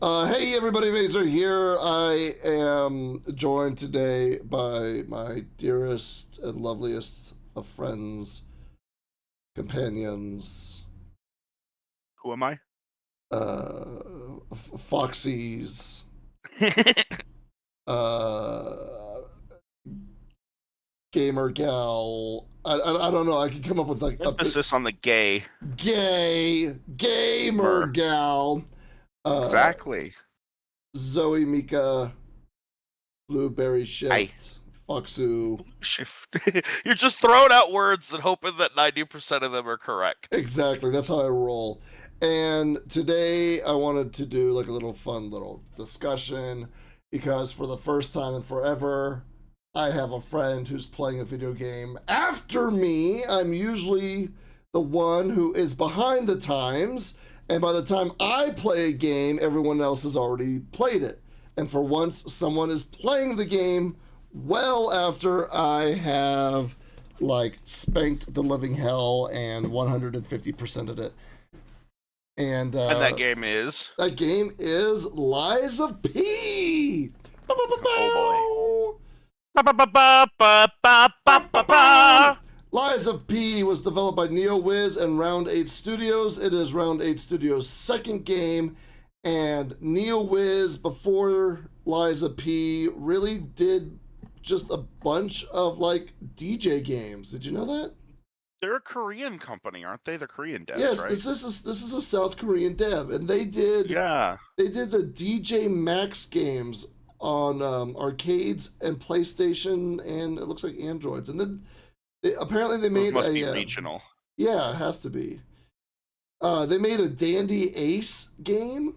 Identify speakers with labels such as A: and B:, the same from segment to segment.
A: Hey everybody, Mazer here. I am joined today by my dearest and loveliest of friends, companions,
B: Who am I?
A: Foxies, uh, gamer gal. I don't know. I could come up with like a
B: Emphasis on the gay.
A: gamer
B: Mer.
A: gal. Uh,
B: Exactly.
A: Zoe, Mika, Blueberry
B: I
A: Shift, Foxu.
B: shift. You're just throwing out words and hoping that 90% of them are correct.
A: Exactly, that's how I roll. And today I wanted to do like a little fun little discussion because for the first time in forever, I have a friend who's playing a video game after me. I'm usually the one who is behind the times, and by the time I play a game, everyone else has already played it. And for once, someone is playing the game well after I have like spanked the living hell and 150% of it. And
B: And that game is.
A: that game is Lies of P.
B: Oh boy. Ba ba ba ba ba ba ba ba ba.
A: Lies of P was developed by NeoWiz and Round 8 Studios. It is Round 8 Studios' second game, and NeoWiz, before Lies of P, really did just a bunch of like DJ games. Did you know that?
B: They're a Korean company, aren't they? They're Korean devs,
A: Yes,
B: right?
A: this is a South Korean dev, and
B: Yeah.
A: they did the DJ Max games on arcades and PlayStation, and it looks like Androids. And then apparently they
B: Those
A: made
B: must be
A: a
B: regional.
A: yeah, it has to be. They made a Dandy Ace game.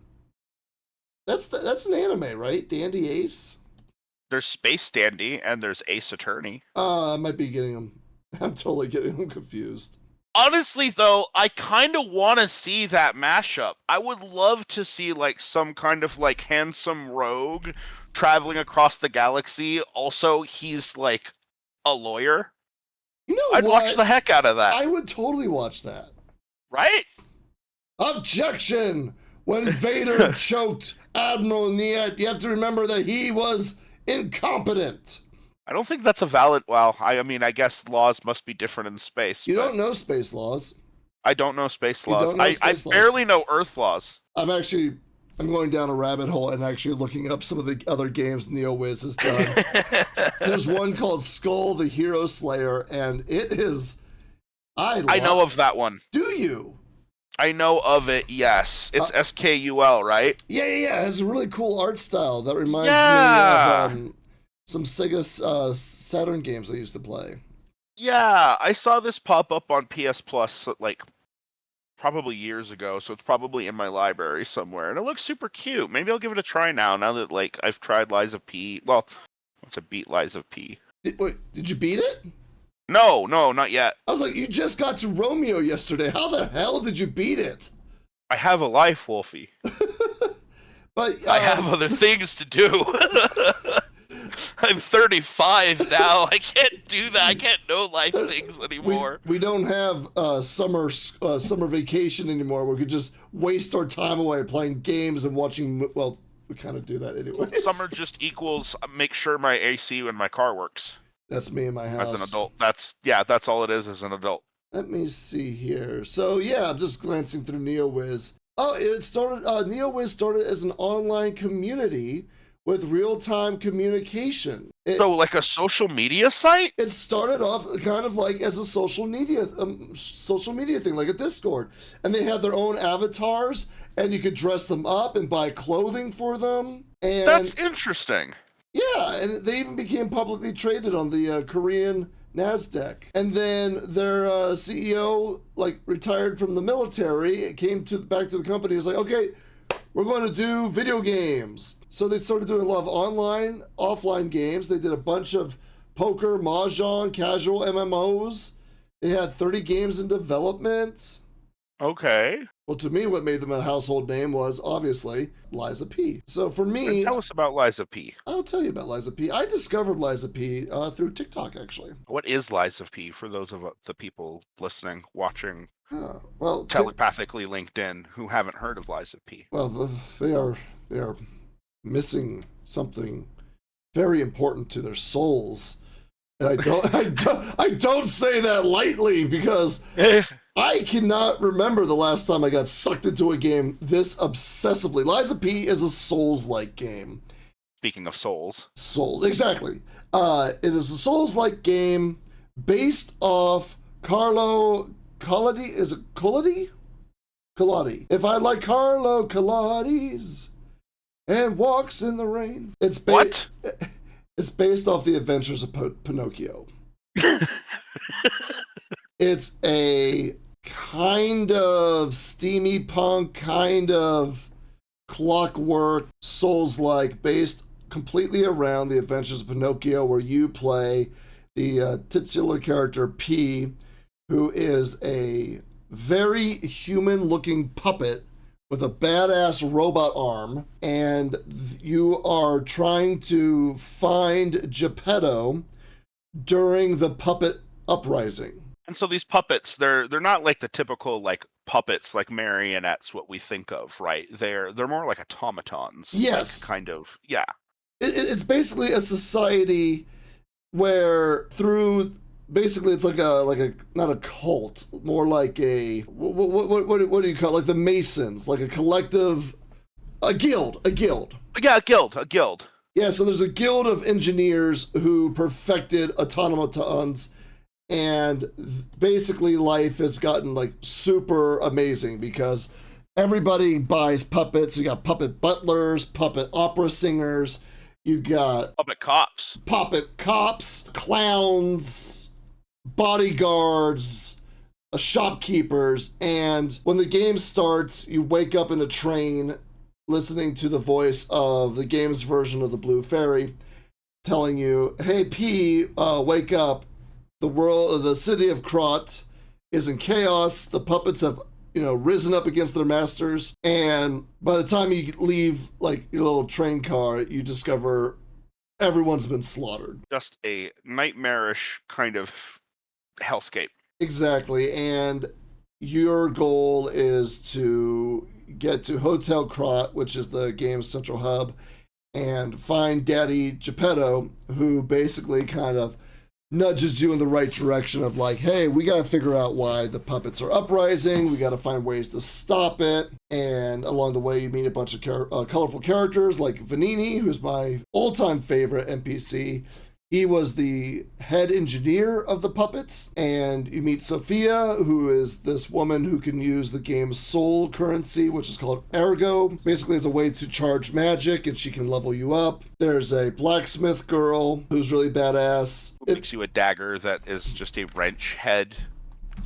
A: That's an anime, right? Dandy Ace.
B: There's Space Dandy and there's Ace Attorney.
A: I might be getting them. I'm totally getting them confused.
B: Honestly, though, I kind of want to see that mashup. I would love to see like some kind of like handsome rogue traveling across the galaxy. Also, he's like a lawyer.
A: You know
B: I'd watch the
A: what?
B: heck out of that,
A: I would totally watch that.
B: right?
A: Objection! When Vader choked Admiral Niet, you have to remember that he was incompetent.
B: I don't think that's a valid. Well, I mean, I guess laws must be different in space,
A: You
B: but
A: don't know space laws.
B: I don't know space
A: You
B: laws.
A: don't know
B: I
A: space laws.
B: barely know Earth laws.
A: I'm going down a rabbit hole and actually looking up some of the other games NeoWiz has done. There's one called Skull the Hero Slayer, and it is.
B: I know of that one.
A: Do you?
B: I know of it. Yes, it's SKUL, right?
A: Yeah. It has a really cool art style that reminds
B: Yeah.
A: me of some Sega Saturn games I used to play.
B: Yeah, I saw this pop up on PS Plus like probably years ago, so it's probably in my library somewhere, and it looks super cute. Maybe I'll give it a try now that like I've tried Lies of P. Well, once I beat Lies of P.
A: Wait, did you beat it?
B: No, not yet.
A: I was like, you just got to Romeo yesterday. How the hell did you beat it?
B: I have a life, Wolfie.
A: But
B: I have other things to do. I'm 35 now. I can't do that. I can't know life things anymore.
A: we don't have summer vacation anymore. We could just waste our time away playing games and watching. Well, we kind of do that anyway.
B: Summer just equals make sure my AC in my car works.
A: That's me in my house.
B: As an adult, that's all it is as an adult.
A: Let me see here. So yeah, I'm just glancing through NeoWiz. Oh, it started. NeoWiz started as an online community with real-time communication.
B: So, like a social media site?
A: It started off kind of like as a social media thing, like a Discord, and they had their own avatars, and you could dress them up and buy clothing for them. And
B: That's interesting.
A: yeah, and they even became publicly traded on the Korean NASDAQ. And then their CEO like retired from the military. It came back to the company. He was like, okay, we're going to do video games. So they started doing a lot of online, offline games. They did a bunch of poker, mahjong, casual MMOs. They had 30 games in development.
B: Okay.
A: Well, to me, what made them a household name was obviously Liza P. So for me,
B: Tell us about Liza P.
A: I'll tell you about Liza P. I discovered Liza P through TikTok, actually.
B: What is Liza P for those of the people listening, watching,
A: Well,
B: telepathically linked in who haven't heard of Liza P?
A: well, they they're missing something very important to their souls. And I don't say that lightly, because I cannot remember the last time I got sucked into a game this obsessively. Lies of P is a Souls-like game.
B: Speaking of souls.
A: Souls, exactly. It is a Souls-like game based off Carlo Collodi. Is it Collodi? Collodi. If I like Carlo Collodi's and walks in the rain.
B: What?
A: It's based off the adventures of Pinocchio. It's a kind of steamy punk, kind of clockwork, Souls-like, based completely around the adventures of Pinocchio, where you play the titular character P, who is a very human-looking puppet with a badass robot arm, and you are trying to find Geppetto during the puppet uprising.
B: And so these puppets, they're not like the typical like puppets, like marionettes, what we think of, right? They're more like automatons.
A: Yes.
B: Like, kind of, yeah.
A: It's basically a society where through basically it's like a not a cult, more like a what do you call it? Like the Masons, like a collective, a guild.
B: Yeah, a guild.
A: Yeah, so there's a guild of engineers who perfected automatons, and basically life has gotten like super amazing because everybody buys puppets. You got puppet butlers, puppet opera singers, you got
B: puppet cops,
A: clowns, bodyguards, shopkeepers, and when the game starts, you wake up in a train listening to the voice of the game's version of the Blue Fairy telling you, hey P, wake up. The city of Krot is in chaos. The puppets have, risen up against their masters. And by the time you leave, like, your little train car, you discover everyone's been slaughtered.
B: Just a nightmarish kind of hellscape.
A: Exactly. And your goal is to get to Hotel Krot, which is the game's central hub, and find Daddy Geppetto, who basically kind of nudges you in the right direction of like, hey, we got to figure out why the puppets are uprising. We got to find ways to stop it. And along the way, you meet a bunch of colorful characters like Vanini, who's my all-time favorite NPC. He was the head engineer of the puppets. And you meet Sophia, who is this woman who can use the game's soul currency, which is called Ergo. Basically, it's a way to charge magic, and she can level you up. There's a blacksmith girl who's really badass.
B: It makes you a dagger that is just a wrench head.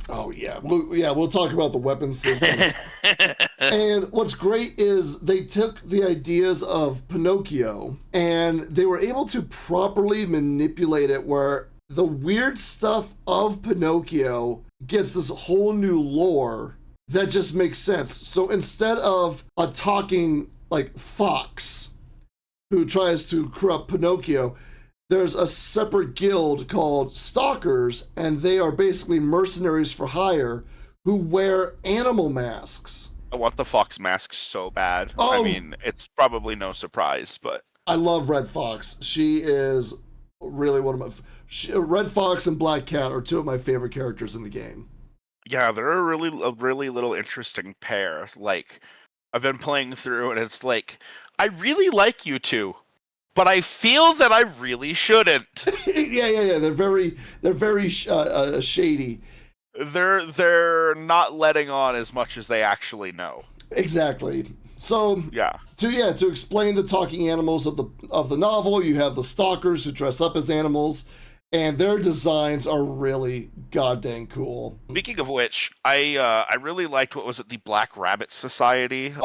A: Oh, yeah. We'll talk about the weapon system. And what's great is they took the ideas of Pinocchio and they were able to properly manipulate it where the weird stuff of Pinocchio gets this whole new lore that just makes sense. So instead of a talking, like, fox who tries to corrupt Pinocchio, there's a separate guild called Stalkers, and they are basically mercenaries for hire who wear animal masks.
B: I want the fox mask so bad.
A: Oh,
B: I mean, it's probably no surprise, but
A: I love Red Fox. She is really one of my... Red Fox and Black Cat are two of my favorite characters in the game.
B: Yeah, they're a really little interesting pair. Like, I've been playing through, and it's like, I really like you two, but I feel that I really shouldn't.
A: Yeah. They're very shady.
B: They're not letting on as much as they actually know.
A: Exactly. So
B: yeah.
A: To explain the talking animals of the novel, you have the Stalkers who dress up as animals, and their designs are really goddamn cool.
B: Speaking of which, I really liked the Black Rabbit Society,
A: the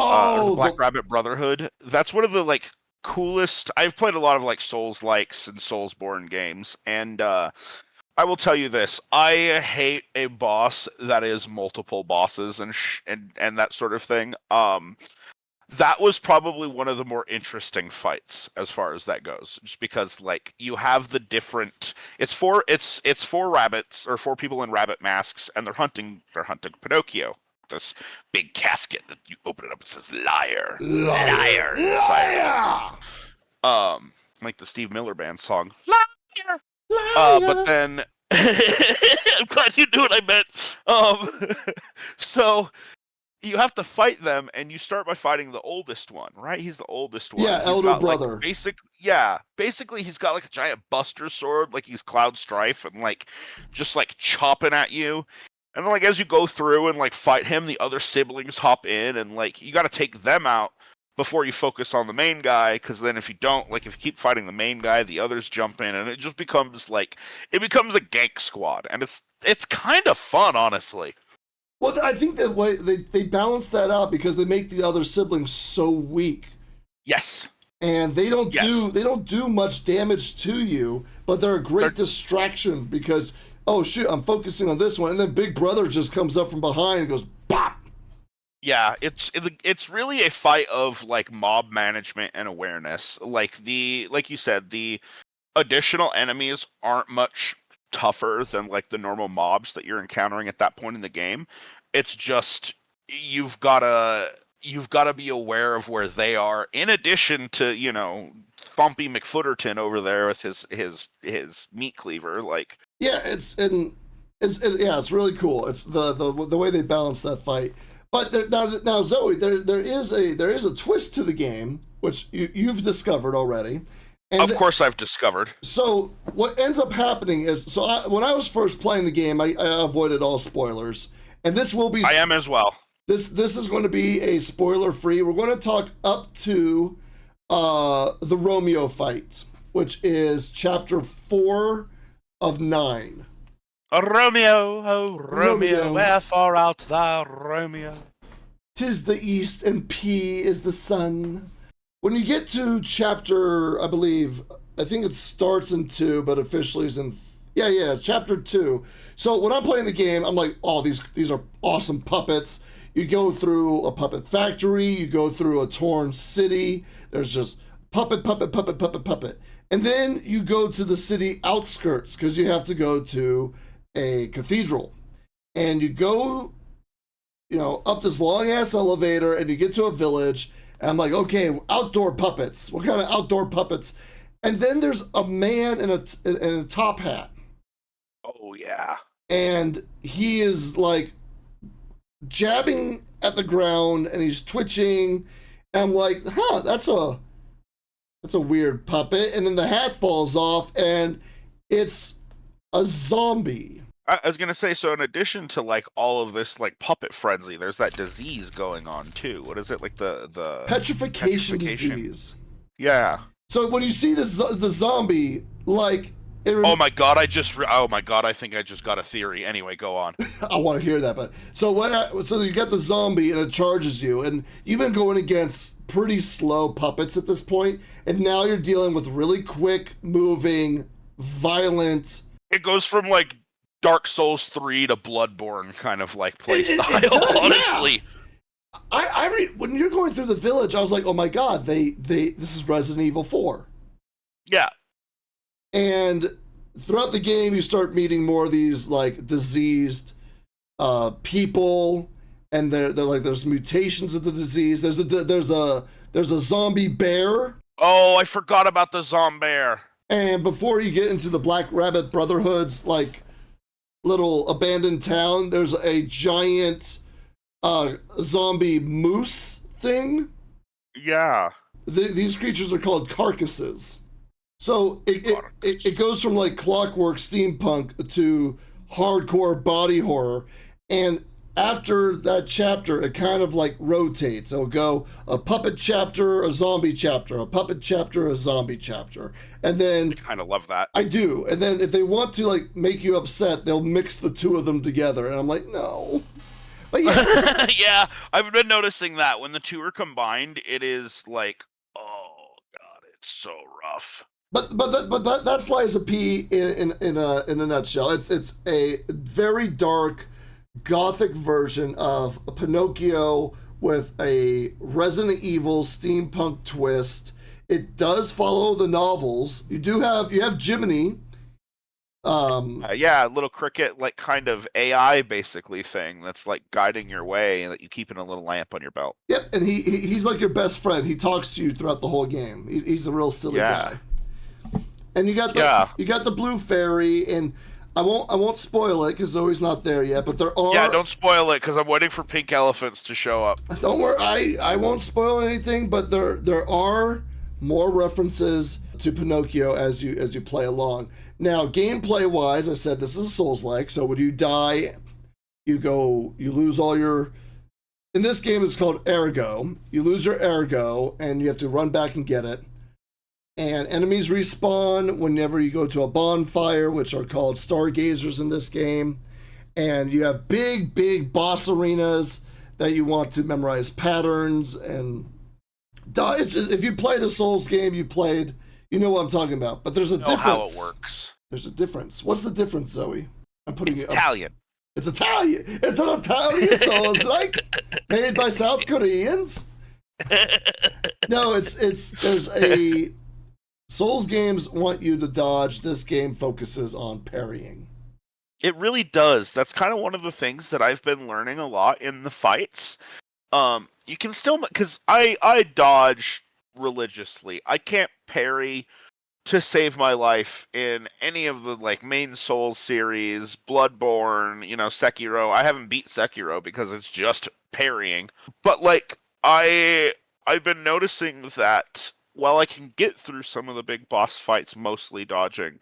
B: Black Rabbit Brotherhood. That's one of the like coolest. I've played a lot of like Souls-likes and Soulsborne games, and I will tell you this: I hate a boss that is multiple bosses and that sort of thing. That was probably one of the more interesting fights as far as that goes, just because like you have the different. It's four rabbits or four people in rabbit masks, and they're hunting Pinocchio. this big casket that you open it up. It says "liar,
A: Liar,
B: liar" inside of
A: liar,
B: it. Like the Steve Miller Band song, "Liar." But
A: liar.
B: then I'm glad you knew what I meant. So you have to fight them, and you start by fighting the oldest one, right? He's the oldest one.
A: Yeah,
B: He's
A: elder
B: got like
A: brother.
B: basically he's got like a giant buster sword, like he's Cloud Strife, and like just like chopping at you. And then like as you go through and like fight him, the other siblings hop in, and like you got to take them out before you focus on the main guy, because then if you don't, like if you keep fighting the main guy, the others jump in, and it just becomes like it becomes a gank squad, and it's kind of fun, honestly.
A: Well, I think that way they balance that out because they make the other siblings so weak,
B: Yes.
A: and
B: Yes.
A: they don't do much damage to you, but they're a great distraction because oh shoot, I'm focusing on this one, and then Big Brother just comes up from behind and goes bop.
B: Yeah, it's really a fight of like mob management and awareness. Like you said, the additional enemies aren't much tougher than like the normal mobs that you're encountering at that point in the game. It's just you've gotta be aware of where they are, in addition to, Thumpy McFooterton over there with his meat cleaver. Like,
A: Yeah, yeah, it's really cool. It's the way they balance that fight. But now Zoe, there is a twist to the game which you've discovered already. And
B: of course I've discovered.
A: so what ends up happening is when I was first playing the game, I avoided all spoilers, and this will be
B: I am as well.
A: this is going to be a spoiler free. We're going to talk up to the Romeo fight, which is chapter 4 of 9.
B: Romeo, oh Romeo,
A: Romeo.
B: wherefore art thou, Romeo?
A: 'Tis the east and P is the sun. When you get to chapter, I think it starts in 2, but officially is in chapter 2. So when I'm playing the game, I'm like, oh, these are awesome puppets. You go through a puppet factory, you go through a torn city. There's just puppet, puppet, puppet, puppet, puppet. And then you go to the city outskirts because you have to go to a cathedral. And you go, up this long ass elevator and you get to a village. And I'm like, okay, outdoor puppets. What kind of outdoor puppets? And then there's a man in a top hat.
B: Oh yeah.
A: And he is like jabbing at the ground and he's twitching. And I'm like, that's a weird puppet. And then the hat falls off and it's a zombie.
B: I was gonna say, so in addition to like all of this like puppet frenzy, there's that disease going on too. What is it, like the
A: Petrification disease.
B: Yeah.
A: So when you see the zombie, like
B: Oh my god! Oh my god! I think I just got a theory. Anyway, go on.
A: I want to hear that, but so you get the zombie and it charges you, and you've been going against pretty slow puppets at this point, and now you're dealing with really quick moving, violent.
B: It goes from like Dark Souls 3 to Bloodborne kind of like play style. Honestly.
A: Yeah. I read when you're going through the village, I was like, oh my god, this is Resident Evil 4.
B: Yeah.
A: And throughout the game, you start meeting more of these like diseased people, and they're like there's mutations of the disease. There's a zombie bear.
B: Oh, I forgot about the zombie.
A: And before you get into the Black Rabbit Brotherhood's like little abandoned town, there's a giant zombie moose thing.
B: Yeah.
A: These creatures are called carcasses. So it goes from like clockwork steampunk to hardcore body horror. And after that chapter, it kind of like rotates. It'll go a puppet chapter, a zombie chapter, a puppet chapter, a zombie chapter. And then
B: I kind of love that.
A: I do. And then if they want to like make you upset, they'll mix the two of them together. And I'm like, no. But yeah.
B: Yeah, I've been noticing that when the two are combined, it is like, oh god, it's so rough.
A: But that's Liza P in a nutshell. It's a very dark gothic version of Pinocchio with a Resident Evil steampunk twist. It does follow the novels. You have Jiminy,
B: Yeah, little cricket like kind of AI basically thing that's like guiding your way and that you keep in a little lamp on your belt.
A: Yep, and he's like your best friend. He talks to you throughout the whole game. He's a real silly
B: Yeah.
A: guy. And
B: Yeah.
A: you got the blue fairy, and I won't spoil it because Zoe's not there yet. But there
B: Yeah,
A: are
B: don't spoil it because I'm waiting for pink elephants to show up.
A: don't worry, I won't spoil anything. But there are more references to Pinocchio as you play along. Now, gameplay wise, I said this is a Souls-like. So when you die, you lose all your. In this game, it's called Ergo. You lose your Ergo, and you have to run back and get it. And enemies respawn whenever you go to a bonfire, which are called stargazers in this game. And you have big boss arenas that you want to memorize patterns. And if you played a Souls game, you know what I'm talking about. But there's a difference.
B: How it works.
A: There's a difference. What's the difference, Zoe? I'm putting
B: It's
A: it
B: Italian.
A: It's Italian. It's an Italian Souls like made by South Koreans. No, there's a Souls games want you to dodge. This game focuses on parrying.
B: It really does. That's kind of one of the things that I've been learning a lot in the fights. You can still, because I dodge religiously. I can't parry to save my life in any of the like main Souls series, Bloodborne, Sekiro. I haven't beat Sekiro because it's just parrying. But like I've been noticing that while I can get through some of the big boss fights mostly dodging,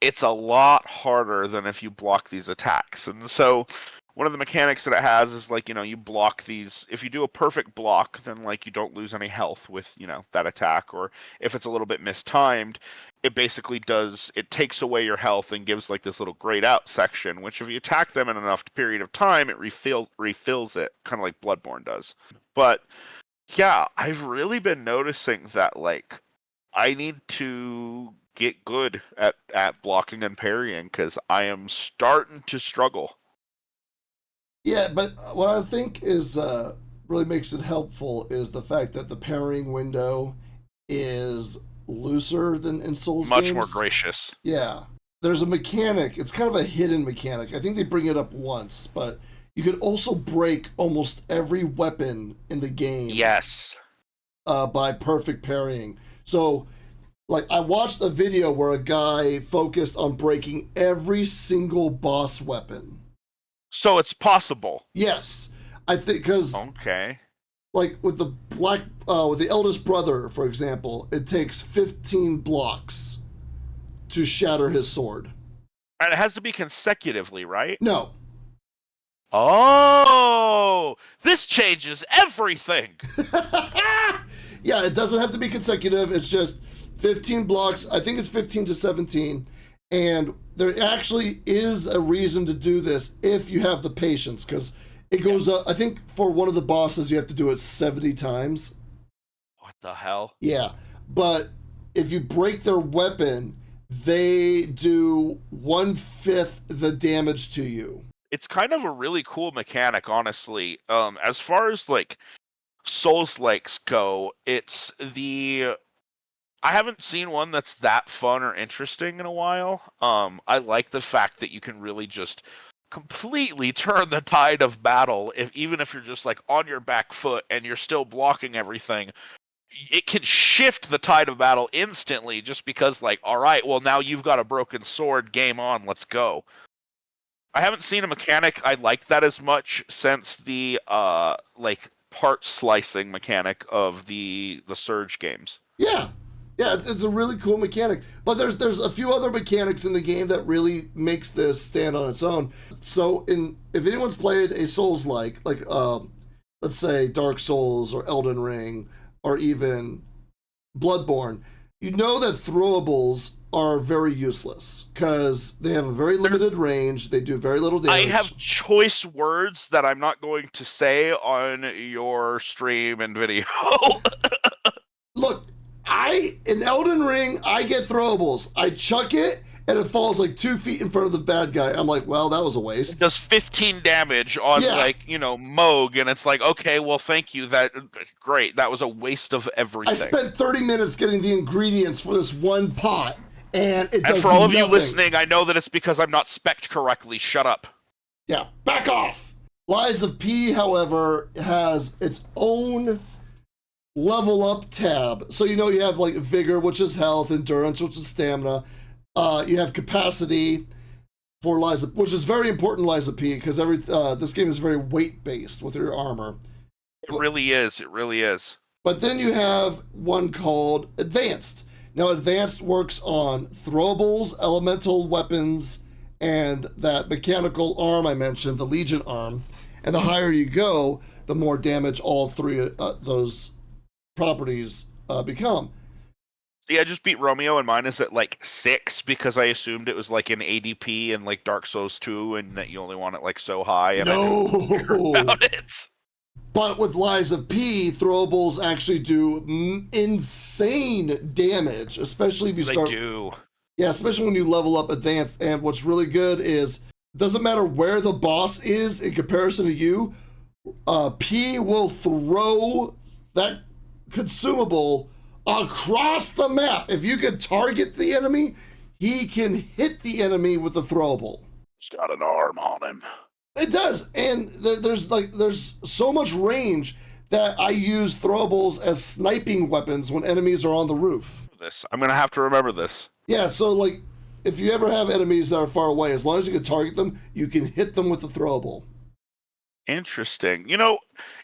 B: it's a lot harder than if you block these attacks. And so one of the mechanics that it has is like, you block these. If you do a perfect block, then like you don't lose any health with, that attack. Or if it's a little bit mistimed, it basically it takes away your health and gives like this little grayed out section, which if you attack them in enough period of time, it refills it, kind of like Bloodborne does. But yeah, I've really been noticing that like I need to get good at blocking and parrying because I am starting to struggle.
A: Yeah, but what I think is really makes it helpful is the fact that the parrying window is looser than in Souls
B: Much
A: games.
B: more gracious.
A: Yeah. There's a mechanic. It's kind of a hidden mechanic. I think they bring it up once, but you could also break almost every weapon in the game.
B: Yes.
A: By perfect parrying. So, like, I watched a video where a guy focused on breaking every single boss weapon.
B: So it's possible.
A: Yes, I think because
B: okay,
A: like with the with the eldest brother, for example, it takes 15 blocks to shatter his sword.
B: And it has to be consecutively, right?
A: No.
B: Oh, this changes everything.
A: Yeah, it doesn't have to be consecutive. It's just 15 blocks. I think it's 15 to 17. And there actually is a reason to do this if you have the patience, because it goes up. I think for one of the bosses, you have to do it 70 times.
B: What the hell?
A: Yeah. But if you break their weapon, they do 1/5 the damage to you.
B: It's kind of a really cool mechanic, honestly. As far as like Souls-likes go, I haven't seen one that's that fun or interesting in a while. I like the fact that you can really just completely turn the tide of battle, even if you're just like on your back foot and you're still blocking everything. It can shift the tide of battle instantly just because like, all right, well now you've got a broken sword, game on, let's go. I haven't seen a mechanic I like that as much since the like part slicing mechanic of the Surge games.
A: Yeah. Yeah, it's a really cool mechanic. But there's a few other mechanics in the game that really makes this stand on its own. So if anyone's played a Souls-like, let's say Dark Souls or Elden Ring or even Bloodborne, you know that throwables are very useless because they have a very limited range. They do very little damage.
B: I have choice words that I'm not going to say on your stream and video.
A: Look, in Elden Ring, I get throwables. I chuck it, and it falls like 2 feet in front of the bad guy. I'm like, well, that was a waste.
B: It does 15 damage on Moog, and it's like, okay, well, thank you. Great. That was a waste of everything.
A: I spent 30 minutes getting the ingredients for this one pot, And it
B: And
A: does
B: for all of you
A: nothing.
B: listening, I know that it's because I'm not spec'd correctly. Shut up.
A: Yeah, back off! Lies of P, however, has its own level up tab. So you have like vigor, which is health, endurance, which is stamina. You have capacity for Lies of, which is very important. Lies of P, because this game is very weight based with your armor.
B: It really is. It really is.
A: But then you have one called Advanced. Now, Advanced works on throwables, elemental weapons, and that mechanical arm I mentioned, the Legion arm. And the higher you go, the more damage all three those properties become.
B: See, I just beat Romeo, and mine is at like 6 because I assumed it was like an ADP and like Dark Souls 2, and that you only want it like so high. And
A: No!
B: I didn't care about it.
A: But with Lies of P, throwables actually do insane damage, especially if you start.
B: They do.
A: Yeah, especially when you level up Advanced. And what's really good is, it doesn't matter where the boss is in comparison to you, P will throw that consumable across the map. If you can target the enemy, he can hit the enemy with the throwable.
B: He's got an arm on him.
A: It does, and there's so much range that I use throwables as sniping weapons when enemies are on the roof.
B: I'm gonna have to remember this.
A: Yeah, so like if you ever have enemies that are far away, as long as you can target them, you can hit them with the throwable.
B: Interesting.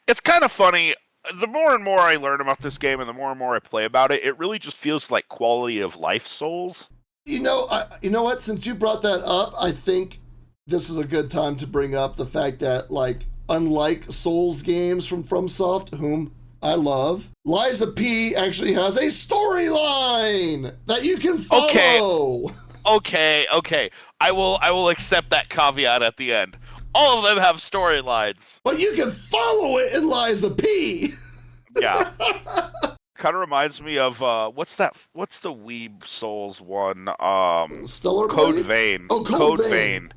B: It's kind of funny. The more and more I learn about this game and the more I play about it, it really just feels like quality of life Souls.
A: You know what? Since you brought that up, I think this is a good time to bring up the fact that, like, unlike Souls games from FromSoft, whom I love, Lies of P actually has a storyline that you can follow.
B: Okay. I will accept that caveat at the end. All of them have storylines.
A: But you can follow it in Lies of P.
B: Yeah. Kind of reminds me of what's the Weeb Souls one?
A: Stellar
B: Code
A: Blade?
B: Vein.
A: Oh, Code Vein.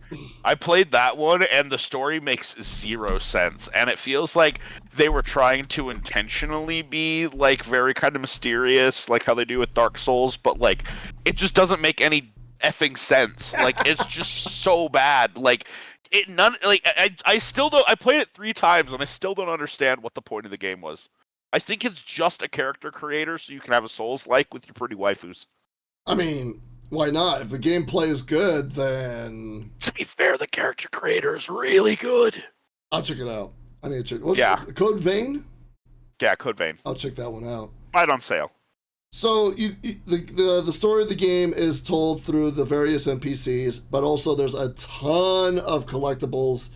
B: I played that one, and the story makes 0 sense, and it feels like they were trying to intentionally be like very kind of mysterious, like how they do with Dark Souls, but like it just doesn't make any effing sense. Like it's just so bad. Like I still don't. I played it 3 times, and I still don't understand what the point of the game was. I think it's just a character creator so you can have a Souls-like with your pretty waifus.
A: I mean, why not? If the gameplay is good, then...
B: To be fair, the character creator is really good.
A: I'll check it out. I need to check. It? Code Vein?
B: Yeah, Code Vein.
A: I'll check that one out.
B: Buy it on sale.
A: So the story of the game is told through the various NPCs, but also there's a ton of collectibles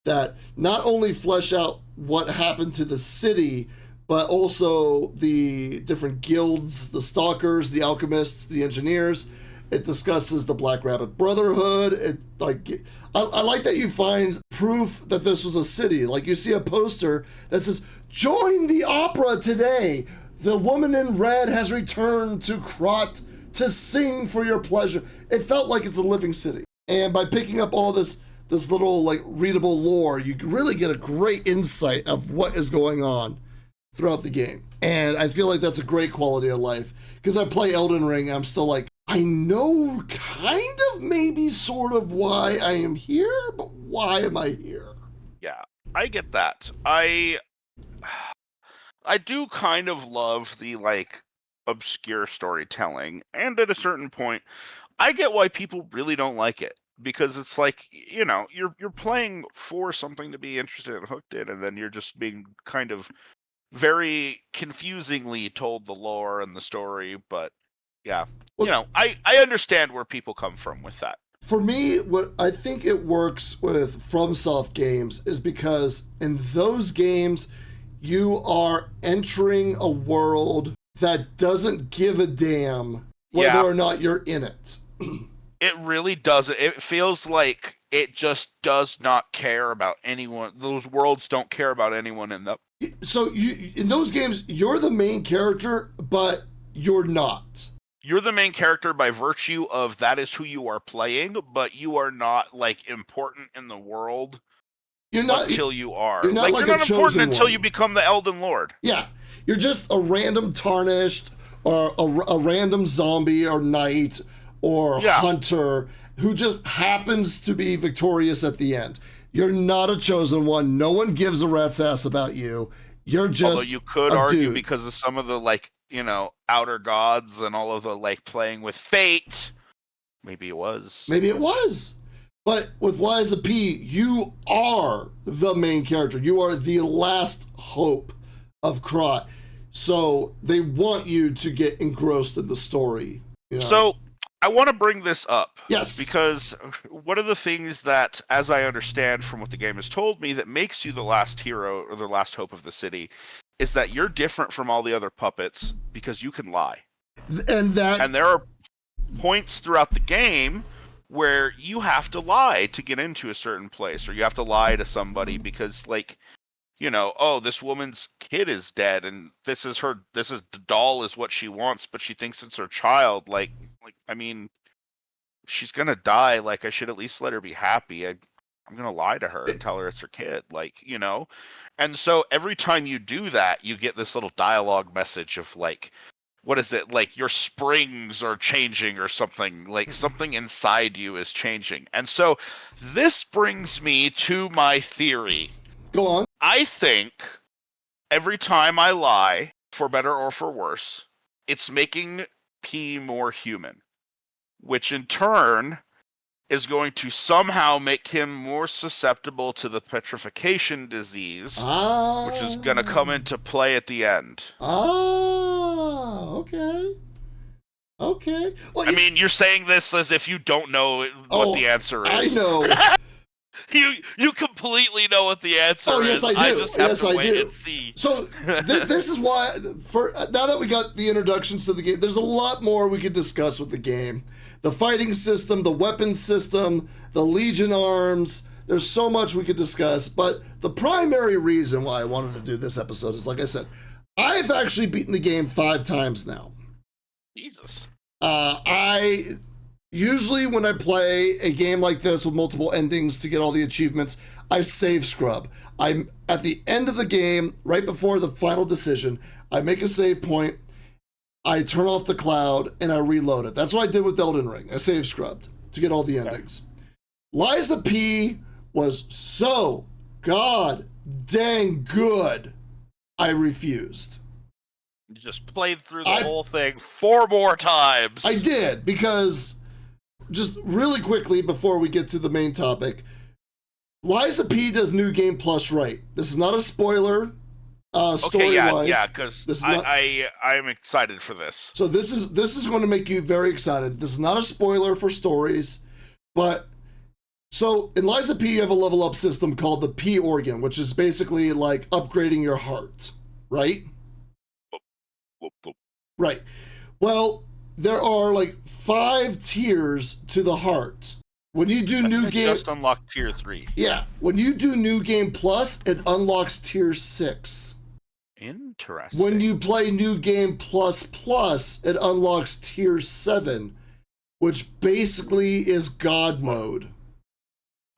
A: that not only flesh out what happened to the city, but also the different guilds, the stalkers, the alchemists, the engineers. It discusses the Black Rabbit Brotherhood. I like that you find proof that this was a city. Like you see a poster that says, "Join the opera today. The woman in red has returned to Krot to sing for your pleasure." It felt like it's a living city. And by picking up all this little like readable lore, you really get a great insight of what is going on throughout the game. And I feel like that's a great quality of life. Because I play Elden Ring, I'm still like, I know kind of maybe sort of why I am here, but why am I here?
B: Yeah, I get that. I do kind of love the like obscure storytelling, and at a certain point, I get why people really don't like it. Because it's like, you're playing for something to be interested and hooked in, and then you're just being kind of very confusingly told the lore and the story, but yeah. Well, I understand where people come from with that.
A: For me, what I think it works with FromSoft games is because in those games, you are entering a world that doesn't give a damn whether or not you're in it.
B: It really doesn't. It feels like it just does not care about anyone. Those worlds don't care about anyone in them.
A: So in those games, you're the main character, but you're not.
B: You're the main character by virtue of that is who you are playing, but you are not like important in the world. You're not until you are.
A: You're not
B: you're not important until you become the Elden Lord.
A: Yeah, you're just a random tarnished or a random zombie or knight or
B: Yeah.
A: Hunter who just happens to be victorious at the end. You're not a chosen one. No one gives a rat's ass about you. You're just
B: Although you could
A: a
B: argue
A: dude.
B: because of some of the like, outer gods and all of the like playing with fate, maybe it was.
A: Maybe it was. But with Liza P, you are the main character. You are the last hope of Krot. So they want you to get engrossed in the story.
B: So I want to bring this up.
A: Yes.
B: Because one of the things that, as I understand from what the game has told me, that makes you the last hero or the last hope of the city is that you're different from all the other puppets because you can lie.
A: And
B: there are points throughout the game where you have to lie to get into a certain place, or you have to lie to somebody because, like, oh, this woman's kid is dead, and this is the doll is what she wants, but she thinks it's her child. Like, I mean, she's gonna die. Like, I should at least let her be happy. I'm gonna lie to her and tell her it's her kid. Like, and so every time you do that, you get this little dialogue message of like, what is it? Like your springs are changing or something. Like something inside you is changing. And so this brings me to my theory.
A: Go on.
B: I think every time I lie, for better or for worse, it's making P more human, which in turn is going to somehow make him more susceptible to the petrification disease, which is going to come into play at the end.
A: Okay. Well,
B: I mean, you're saying this as if you don't know what the answer is.
A: I know.
B: You completely know what the answer is.
A: Yes, I do.
B: I just have to wait and see.
A: So this is why, now that we got the introductions to the game, there's a lot more we could discuss with the game. The fighting system, the weapon system, the Legion arms. There's so much we could discuss. But the primary reason why I wanted to do this episode is, like I said, I've actually beaten the game 5 times now.
B: Jesus.
A: I usually, when I play a game like this with multiple endings to get all the achievements, I save scrub. I'm at the end of the game, right before the final decision, I make a save point, I turn off the cloud, and I reload it. That's what I did with Elden Ring. I save scrubbed to get all the endings. Liza P was so god dang good, I refused.
B: You just played through the whole thing 4 more times.
A: I did, because just really quickly before we get to the main topic, Liza P does New Game Plus right. This is not a spoiler, story-wise.
B: Yeah, because I'm excited for this.
A: So this is going to make you very excited. This is not a spoiler for stories, but so in Liza P you have a level up system called the P organ, which is basically like upgrading your heart, right? Right. Well, there are like 5 tiers to the heart. When you do New Game,
B: just unlocked tier 3.
A: Yeah, when you do New Game Plus, it unlocks tier 6.
B: Interesting.
A: When you play New Game Plus Plus, it unlocks tier 7, which basically is God mode.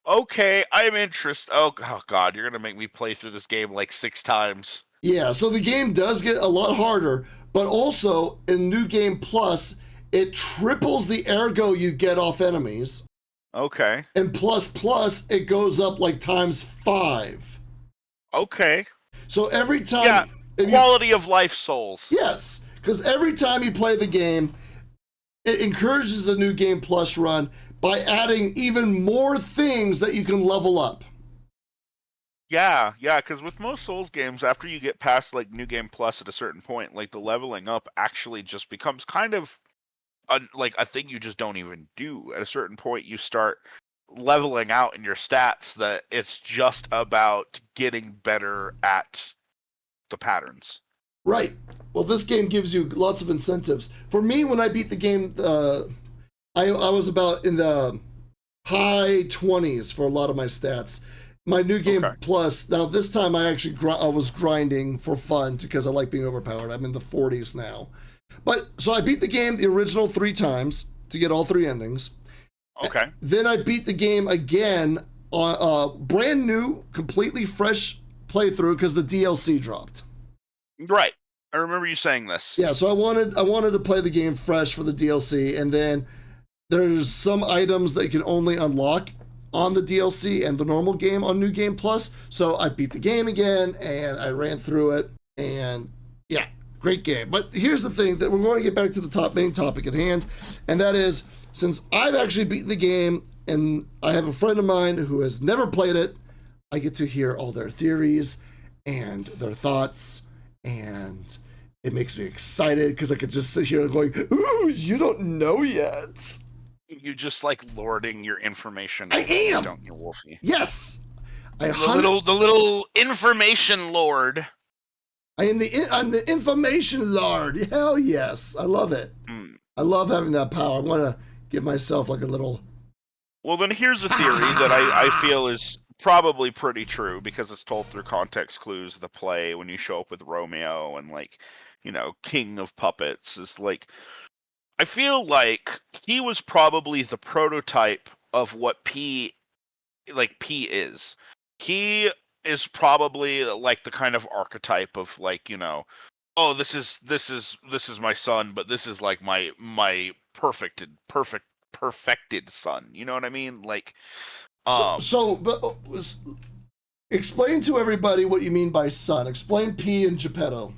B: Okay, I'm interested. Oh God, you're gonna make me play through this game like 6 times.
A: Yeah, so the game does get a lot harder, but also in New Game Plus, it triples the ergo you get off enemies.
B: Okay.
A: And plus, it goes up like times 5.
B: Okay.
A: So every time...
B: Yeah, quality of life souls.
A: Yes, because every time you play the game, it encourages a New Game Plus run by adding even more things that you can level up.
B: Yeah, because with most Souls games, after you get past like New Game Plus at a certain point, like the leveling up actually just becomes kind of like a thing you just don't even do. At a certain point, you start leveling out in your stats that it's just about getting better at the patterns.
A: Right. Well, this game gives you lots of incentives. For me, when I beat the game, I was about in the high 20s for a lot of my stats. My New Game Plus, now this time I actually I was grinding for fun because I like being overpowered. I'm in the 40s now. But, so I beat the game, the original 3 times to get all 3 endings.
B: Okay.
A: Then I beat the game again on brand new, completely fresh playthrough because the DLC dropped.
B: Right. I remember you saying this.
A: Yeah, so I wanted to play the game fresh for the DLC, and then there's some items that you can only unlock on the DLC and the normal game on New Game Plus. So I beat the game again and I ran through it, and yeah, great game. But here's the thing that we're going to get back to the main topic at hand, and that is, since I've actually beaten the game and I have a friend of mine who has never played it, I get to hear all their theories and their thoughts, and it makes me excited because I could just sit here going, ooh, you don't know yet.
B: You just like lording your information.
A: I am,
B: don't you, Wolfie?
A: Yes,
B: The little information lord.
A: I'm the information lord. Hell yes, I love it. I love having that power. I want to give myself like a little.
B: Well, then here's a theory that I feel is probably pretty true because it's told through context clues. The play when you show up with Romeo and like, King of Puppets is like. I feel like he was probably the prototype of what P is. He is probably like the kind of archetype of like, oh, this is my son, but this is like my perfected son. You know what I mean? Like,
A: but explain to everybody what you mean by son. Explain P and Geppetto.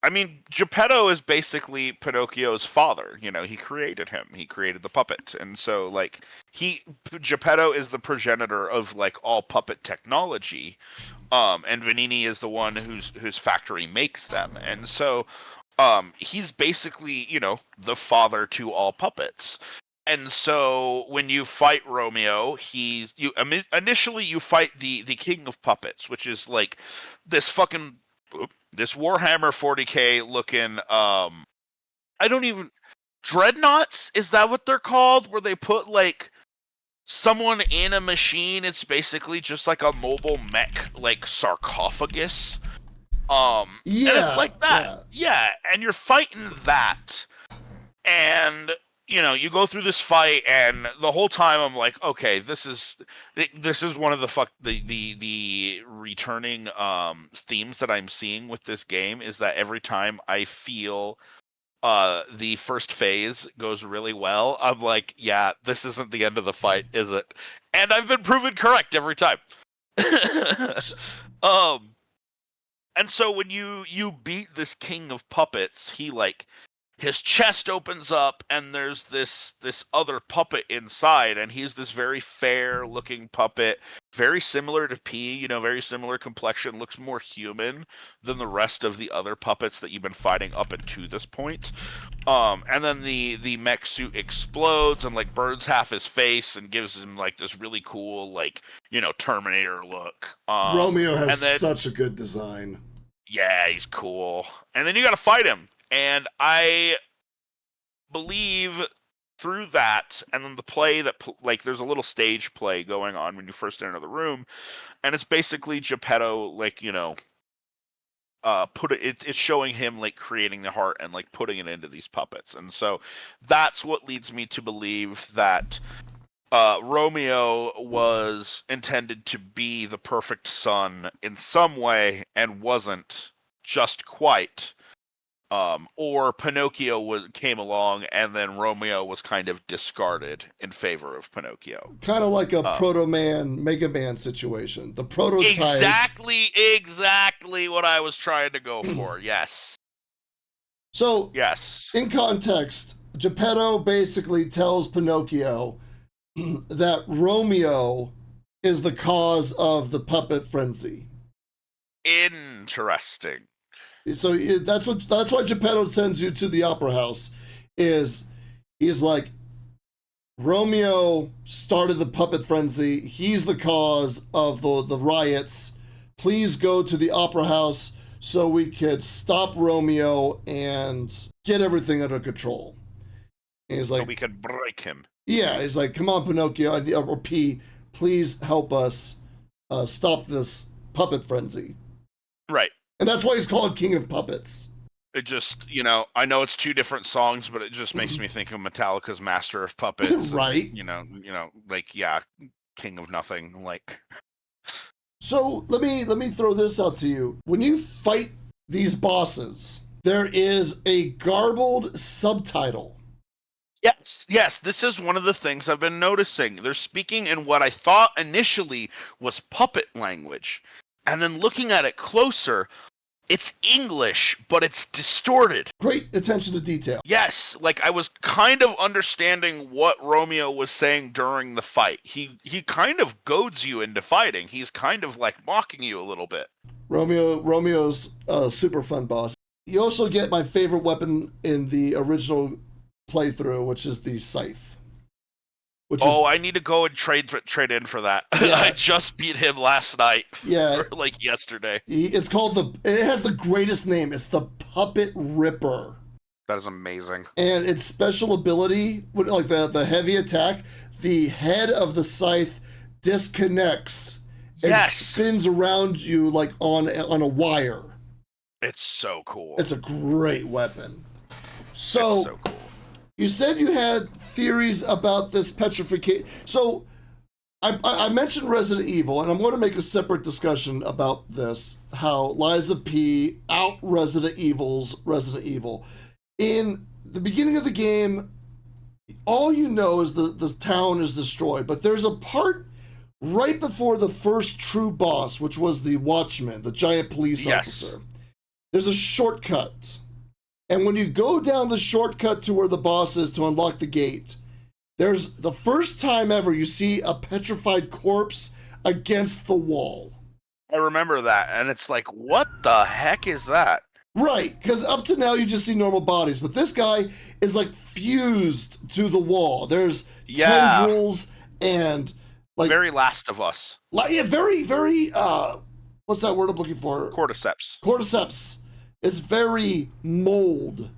B: I mean, Geppetto is basically Pinocchio's father. He created him. He created the puppet. And so, like, Geppetto is the progenitor of, like, all puppet technology. And Vanini is the one whose factory makes them. And so, he's basically, the father to all puppets. And so, when you fight Romeo, initially you fight the King of Puppets, which is, like, this Warhammer 40K looking, dreadnoughts? Is that what they're called? Where they put, like, someone in a machine? It's basically just like a mobile mech, like, sarcophagus. And it's like that. Yeah, and you're fighting that. And, you go through this fight, and the whole time I'm like, okay, this is one of the returning themes that I'm seeing with this game, is that every time I feel the first phase goes really well, I'm like, yeah, this isn't the end of the fight, is it? And I've been proven correct every time. And so when you beat this King of Puppets, he like. His chest opens up, and there's this other puppet inside, and he's this very fair-looking puppet, very similar to P, very similar complexion, looks more human than the rest of the other puppets that you've been fighting up until this point. And then the mech suit explodes and like burns half his face and gives him like this really cool like Terminator look.
A: Romeo has such a good design.
B: Yeah, he's cool. And then you got to fight him. And I believe through that, and then the play that, like, there's a little stage play going on when you first enter the room, and it's basically Geppetto, like, it's showing him, like, creating the heart and, like, putting it into these puppets. And so that's what leads me to believe that Romeo was intended to be the perfect son in some way and wasn't just quite. Or Pinocchio came along, and then Romeo was kind of discarded in favor of Pinocchio.
A: Kind of like a Proto Man, Mega Man situation. The prototype.
B: Exactly what I was trying to go for. Yes.
A: So,
B: yes.
A: In context, Geppetto basically tells Pinocchio that Romeo is the cause of the puppet frenzy.
B: Interesting.
A: So that's why Geppetto sends you to the opera house. He's like, Romeo started the puppet frenzy. He's the cause of the riots. Please go to the opera house so we could stop Romeo and get everything under control. And he's like,
B: so we could break him.
A: Yeah, he's like, come on, Pinocchio, or P, please help us stop this puppet frenzy.
B: Right.
A: And that's why he's called King of Puppets.
B: It just, I know it's two different songs, but it just makes me think of Metallica's Master of Puppets.
A: Right.
B: And, like, yeah, King of Nothing, like.
A: So let me throw this out to you. When you fight these bosses, there is a garbled subtitle.
B: Yes, this is one of the things I've been noticing. They're speaking in what I thought initially was puppet language. And then looking at it closer, it's English, but it's distorted.
A: Great attention to detail.
B: Yes, like I was kind of understanding what Romeo was saying during the fight. He kind of goads you into fighting. He's kind of like mocking you a little bit.
A: Romeo's a super fun boss. You also get my favorite weapon in the original playthrough, which is the scythe.
B: I need to go and trade in for that.
A: Yeah.
B: I just beat him last night.
A: Yeah,
B: or like yesterday.
A: It's called it has the greatest name. It's the Puppet Ripper.
B: That is amazing.
A: And its special ability, like the heavy attack, the head of the scythe disconnects and spins around you like on a wire.
B: It's so cool.
A: It's a great weapon. So,
B: it's so cool.
A: You said you had theories about this petrification. So I mentioned Resident Evil, and I'm going to make a separate discussion about this, how Lies of P out Resident Evil's Resident Evil. In the beginning of the game, all you know is the town is destroyed, but there's a part right before the first true boss, which was the Watchman, the giant police officer. There's a shortcut. And when you go down the shortcut to where the boss is to unlock the gate, there's the first time ever you see a petrified corpse against the wall.
B: I remember that, and it's like, what the heck is that?
A: Right, because up to now you just see normal bodies, but this guy is like fused to the wall. There's tendrils and like
B: very Last of Us.
A: Yeah, very, very. What's that word I'm looking for?
B: Cordyceps.
A: Cordyceps. It's very mold.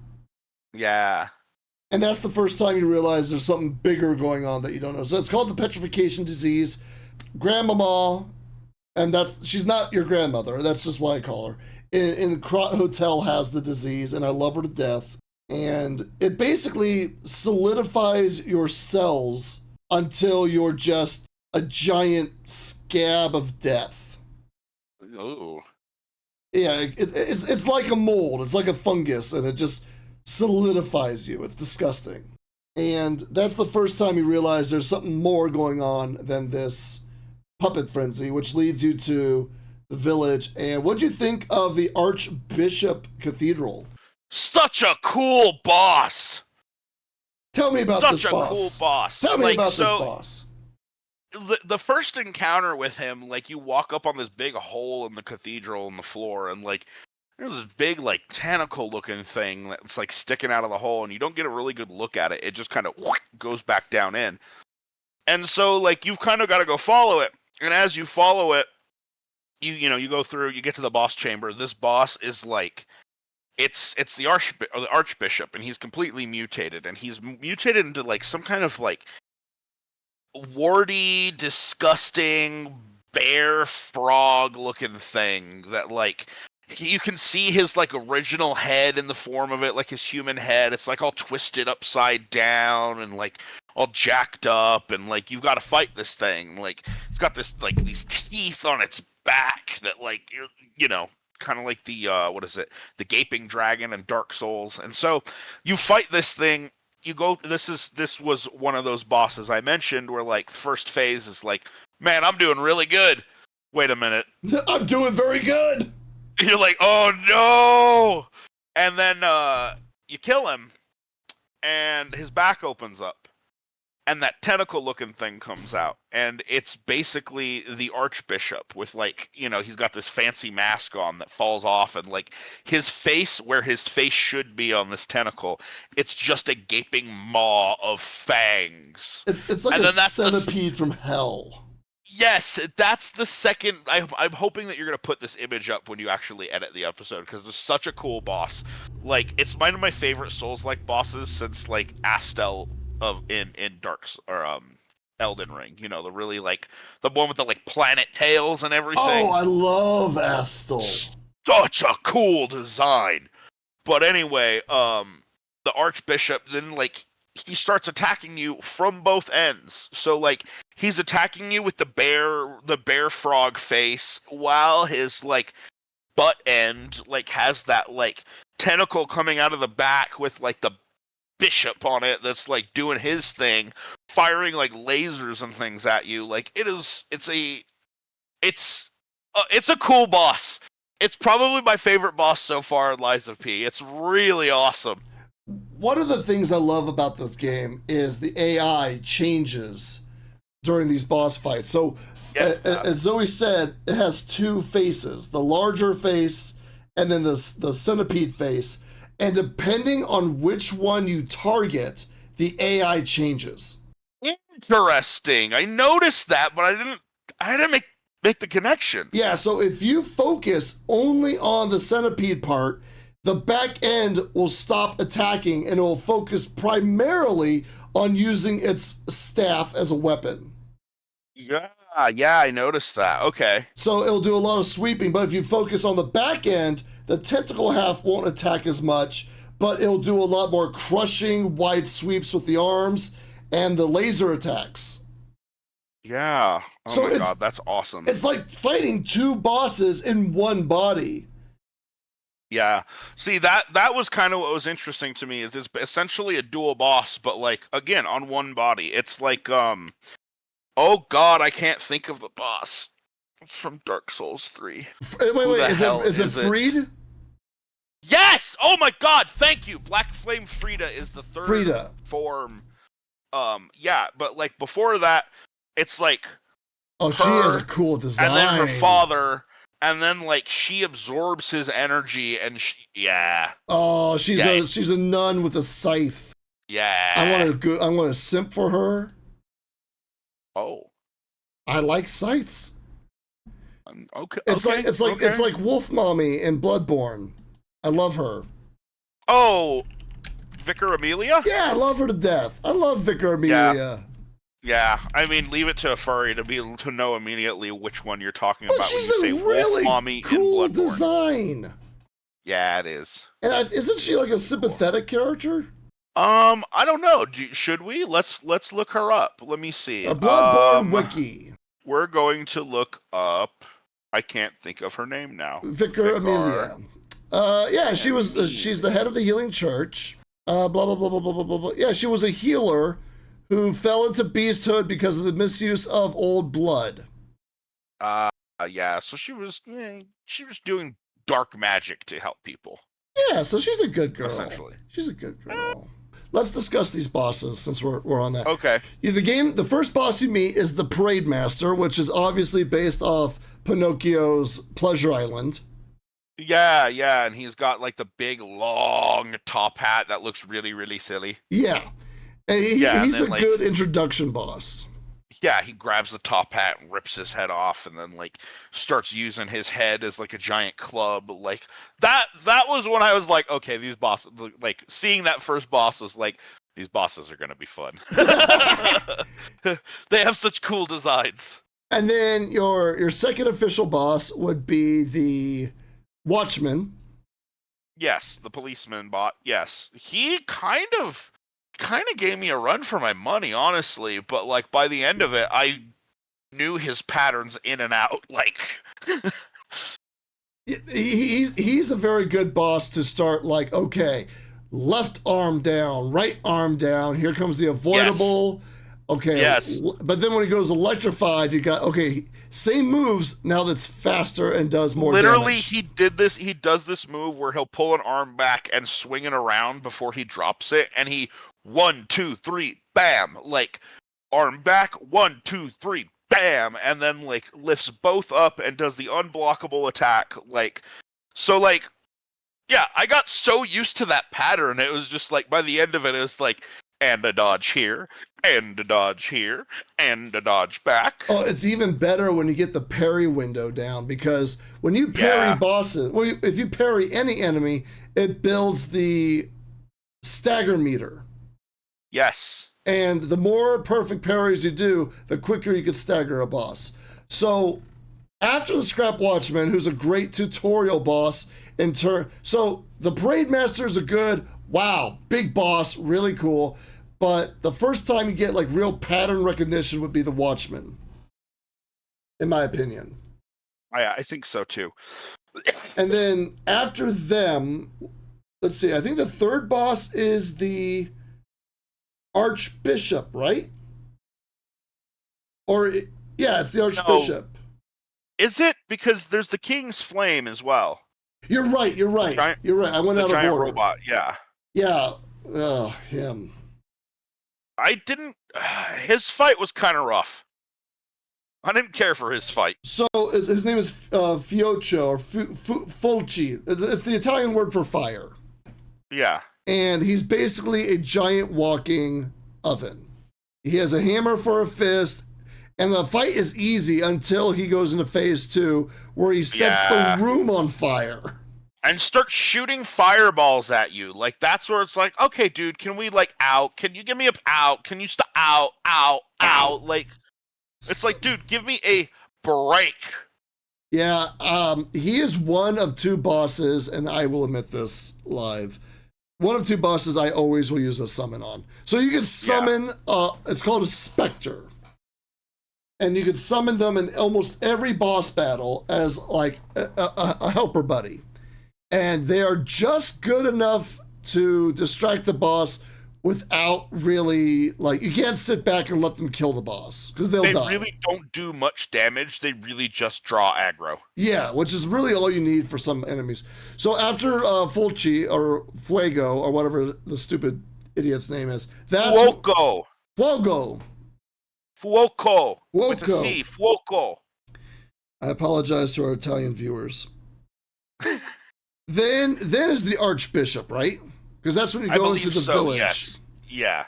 B: Yeah.
A: And that's the first time you realize there's something bigger going on that you don't know. So it's called the petrification disease. Grandmama, and she's not your grandmother. That's just why I call her. In the Crot Hotel has the disease, and I love her to death. And it basically solidifies your cells until you're just a giant scab of death.
B: Ooh.
A: Yeah, it's like a mold. It's like a fungus, and it just solidifies you. It's disgusting. And that's the first time you realize there's something more going on than this puppet frenzy, which leads you to the village. And what'd you think of the Archbishop Cathedral?
B: Such a cool boss!
A: Tell me about this boss.
B: Such a cool boss.
A: Tell me about this boss.
B: The first encounter with him, like, you walk up on this big hole in the cathedral in the floor, and like there's this big like tentacle looking thing that's like sticking out of the hole, and you don't get a really good look at it. It just kind of goes back down in. And so like you've kind of got to go follow it. And as you follow it, you go through, you get to the boss chamber. This boss is like it's the archbishop, and he's completely mutated, and he's mutated into like some kind of like warty, disgusting bear frog looking thing that like you can see his like original head in the form of it, like his human head. It's like all twisted upside down and like all jacked up, and like you've got to fight this thing. Like it's got this like these teeth on its back that like kind of like the the gaping dragon in Dark Souls. And so you fight this thing. You go. This was one of those bosses I mentioned where like the first phase is like, man, I'm doing really good. Wait a minute,
A: I'm doing very good.
B: You're like, oh no! And then you kill him, and his back opens up, and that tentacle-looking thing comes out, and it's basically the Archbishop with like, he's got this fancy mask on that falls off, and like his face, where his face should be on this tentacle, it's just a gaping maw of fangs.
A: It's like a centipede from hell.
B: Yes, that's the second. I'm hoping that you're going to put this image up when you actually edit the episode, because there's such a cool boss. Like, it's one of my favorite Souls-like bosses since, like, Astel in Elden Ring. The really, like, the one with the, like, planet tails and everything.
A: Oh, I love Astel.
B: Such a cool design. But anyway, the Archbishop then, like, he starts attacking you from both ends. So like he's attacking you with the bear frog face, while his like butt end like has that like tentacle coming out of the back with like the bishop on it that's like doing his thing, firing like lasers and things at you. Like it's a cool boss. It's probably my favorite boss so far in Lies of P. It's really awesome.
A: One of the things I love about this game is the AI changes during these boss fights. So, as Zoe said, it has two faces: the larger face and then the centipede face. And depending on which one you target, the AI changes.
B: Interesting. I noticed that, but I didn't make the connection.
A: Yeah, so if you focus only on the centipede part, the back end will stop attacking and it will focus primarily on using its staff as a weapon.
B: Yeah, I noticed that. Okay.
A: So it'll do a lot of sweeping, but if you focus on the back end, the tentacle half won't attack as much, but it'll do a lot more crushing, wide sweeps with the arms and the laser attacks.
B: Yeah. Oh
A: So
B: my god, that's awesome.
A: It's like fighting two bosses in one body.
B: Yeah. See, that was kind of what was interesting to me. Is it's essentially a dual boss, but like again on one body. It's like oh god, I can't think of the boss. It's from Dark Souls 3.
A: Wait, is it Freed?
B: Yes! Oh my god, thank you. Black Flame Frida is the third form. Yeah, but like before that, it's like
A: she has a cool design.
B: And then her father, and then like she absorbs his energy, and
A: Oh, she's a nun with a scythe.
B: Yeah.
A: I want to simp for her.
B: Oh.
A: I like scythes.
B: Okay.
A: It's like Wolf Mommy in Bloodborne. I love her.
B: Oh, Vicar Amelia?
A: Yeah, I love her to death. I love Vicar Amelia.
B: Yeah, I mean, leave it to a furry to know immediately which one you're talking about
A: She's
B: when you say
A: really
B: Wolf Mommy
A: cool
B: in Bloodborne.
A: Design.
B: Yeah, it is.
A: And isn't she like a sympathetic character?
B: I don't know. Should we? Let's look her up. Let me see.
A: A Bloodborne wiki.
B: We're going to look up. I can't think of her name now.
A: Vicar Amelia. She's the head of the healing church. Blah blah blah blah blah blah blah. Yeah, she was a healer who fell into beasthood because of the misuse of old blood.
B: Yeah. So she was doing dark magic to help people.
A: Yeah, so she's a good girl.
B: Essentially,
A: she's a good girl. Let's discuss these bosses since we're on that.
B: Okay.
A: The first boss you meet is the Parade Master, which is obviously based off Pinocchio's Pleasure Island.
B: Yeah, and he's got like the big long top hat that looks really, really silly.
A: Yeah. And he's a good introduction boss.
B: Yeah, he grabs the top hat and rips his head off and then like starts using his head as like a giant club. Like that was when I was like, okay, these bosses, like seeing that first boss was like, these bosses are gonna be fun. They have such cool designs.
A: And then your second official boss would be the Watchman.
B: Yes, the policeman bot. Yes. He kind of gave me a run for my money, honestly, but like by the end of it, I knew his patterns in and out. Like
A: he's a very good boss to start. Like, okay, left arm down, right arm down. Here comes the avoidable. Yes. Okay.
B: Yes.
A: But then when he goes electrified, you got same moves now that's faster and does more damage.
B: He does this move where he'll pull an arm back and swing it around before he drops it, and he 1, 2, 3, bam, like arm back, 1, 2, 3, bam, and then like lifts both up and does the unblockable attack. Like so like yeah, I got so used to that pattern, it was just like by the end of it was like, and a dodge here, and a dodge here, and a dodge back.
A: Oh, it's even better when you get the parry window down, because when you parry bosses, if you parry any enemy, it builds the stagger meter.
B: Yes.
A: And the more perfect parries you do, the quicker you can stagger a boss. So after the Scrap Watchman, who's a great tutorial boss so the Parade Master is a good, wow, big boss, really cool. But the first time you get like real pattern recognition would be the Watchman, in my opinion.
B: I think so too.
A: And then after them, let's see, I think the third boss is the Archbishop, right? Or yeah, it's the
B: No.
A: Archbishop.
B: Is it? Because there's the King's Flame as well.
A: You're right. You're right. You're right. I went out of
B: giant
A: order.
B: robot. Yeah.
A: Yeah. Him.
B: I didn't. His fight was kind of rough. I didn't care for his fight.
A: So his name is Fiocco or Fulci. It's the Italian word for fire.
B: Yeah.
A: And he's basically a giant walking oven. He has a hammer for a fist, and the fight is easy until he goes into phase 2, where he sets the room on fire.
B: And starts shooting fireballs at you. Like, that's where it's like, okay, dude, can we, like, out? Can you give me a out? Can you stop? Out. Like, it's like, dude, give me a break.
A: Yeah, he is one of 2 bosses, and I will admit this live. One of 2 bosses I always will use a summon on. So you can summon, it's called a Spectre. And you can summon them in almost every boss battle as, like, a helper buddy. And they are just good enough to distract the boss without really, like, you can't sit back and let them kill the boss, because they'll die.
B: They really don't do much damage. They really just draw aggro.
A: Yeah, which is really all you need for some enemies. So after Fulci, or Fuego, or whatever the stupid idiot's name is, that's...
B: Fuoco. With a C. Fuoco.
A: I apologize to our Italian viewers. Then is the Archbishop, right? Because that's when you go into the village.
B: Yes. Yeah.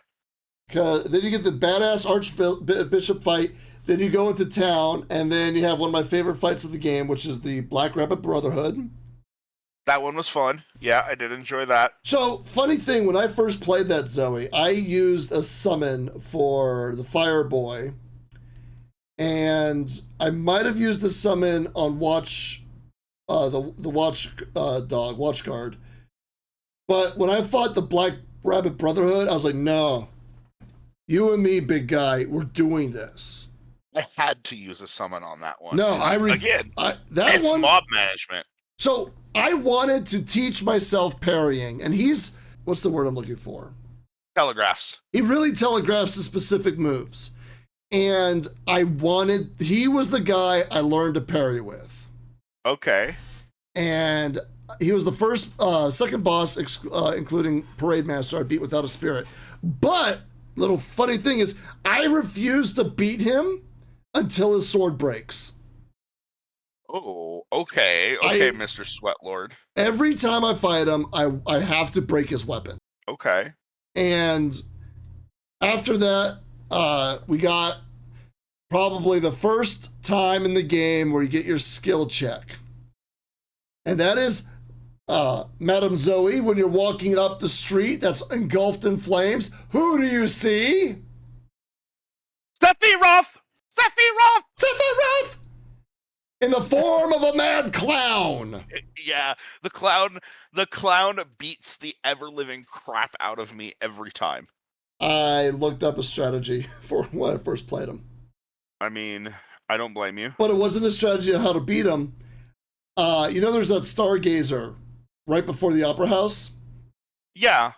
A: Then you get the badass Archbishop fight. Then you go into town, and then you have one of my favorite fights of the game, which is the Black Rabbit Brotherhood.
B: That one was fun. Yeah, I did enjoy that.
A: So, funny thing, when I first played that, Zoe, I used a summon for the Fire Boy. And I might have used a summon on the watch guard. But when I fought the Black Rabbit Brotherhood, I was like, no, you and me, big guy, we're doing this.
B: I had to use a summon on that one.
A: No,
B: it's mob management.
A: So I wanted to teach myself parrying, and what's the word I'm looking for?
B: Telegraphs.
A: He really telegraphs the specific moves. And he was the guy I learned to parry with.
B: Okay.
A: And he was the second boss, including Parade Master, I beat without a spirit. But, little funny thing is, I refuse to beat him until his sword breaks.
B: Oh, okay, Mr. Sweatlord. Every
A: time I fight him, I have to break his weapon.
B: Okay.
A: And after that, we got probably the first time in the game where you get your skill check. And that is, Madam Zoe, when you're walking up the street that's engulfed in flames, who do you see?
B: Sephiroth!
A: In the form of a mad clown.
B: Yeah, the clown beats the ever-living crap out of me every time.
A: I looked up a strategy for when I first played him.
B: I mean, I don't blame you.
A: But it wasn't a strategy on how to beat him. There's that Stargazer right before the Opera House?
B: Yeah.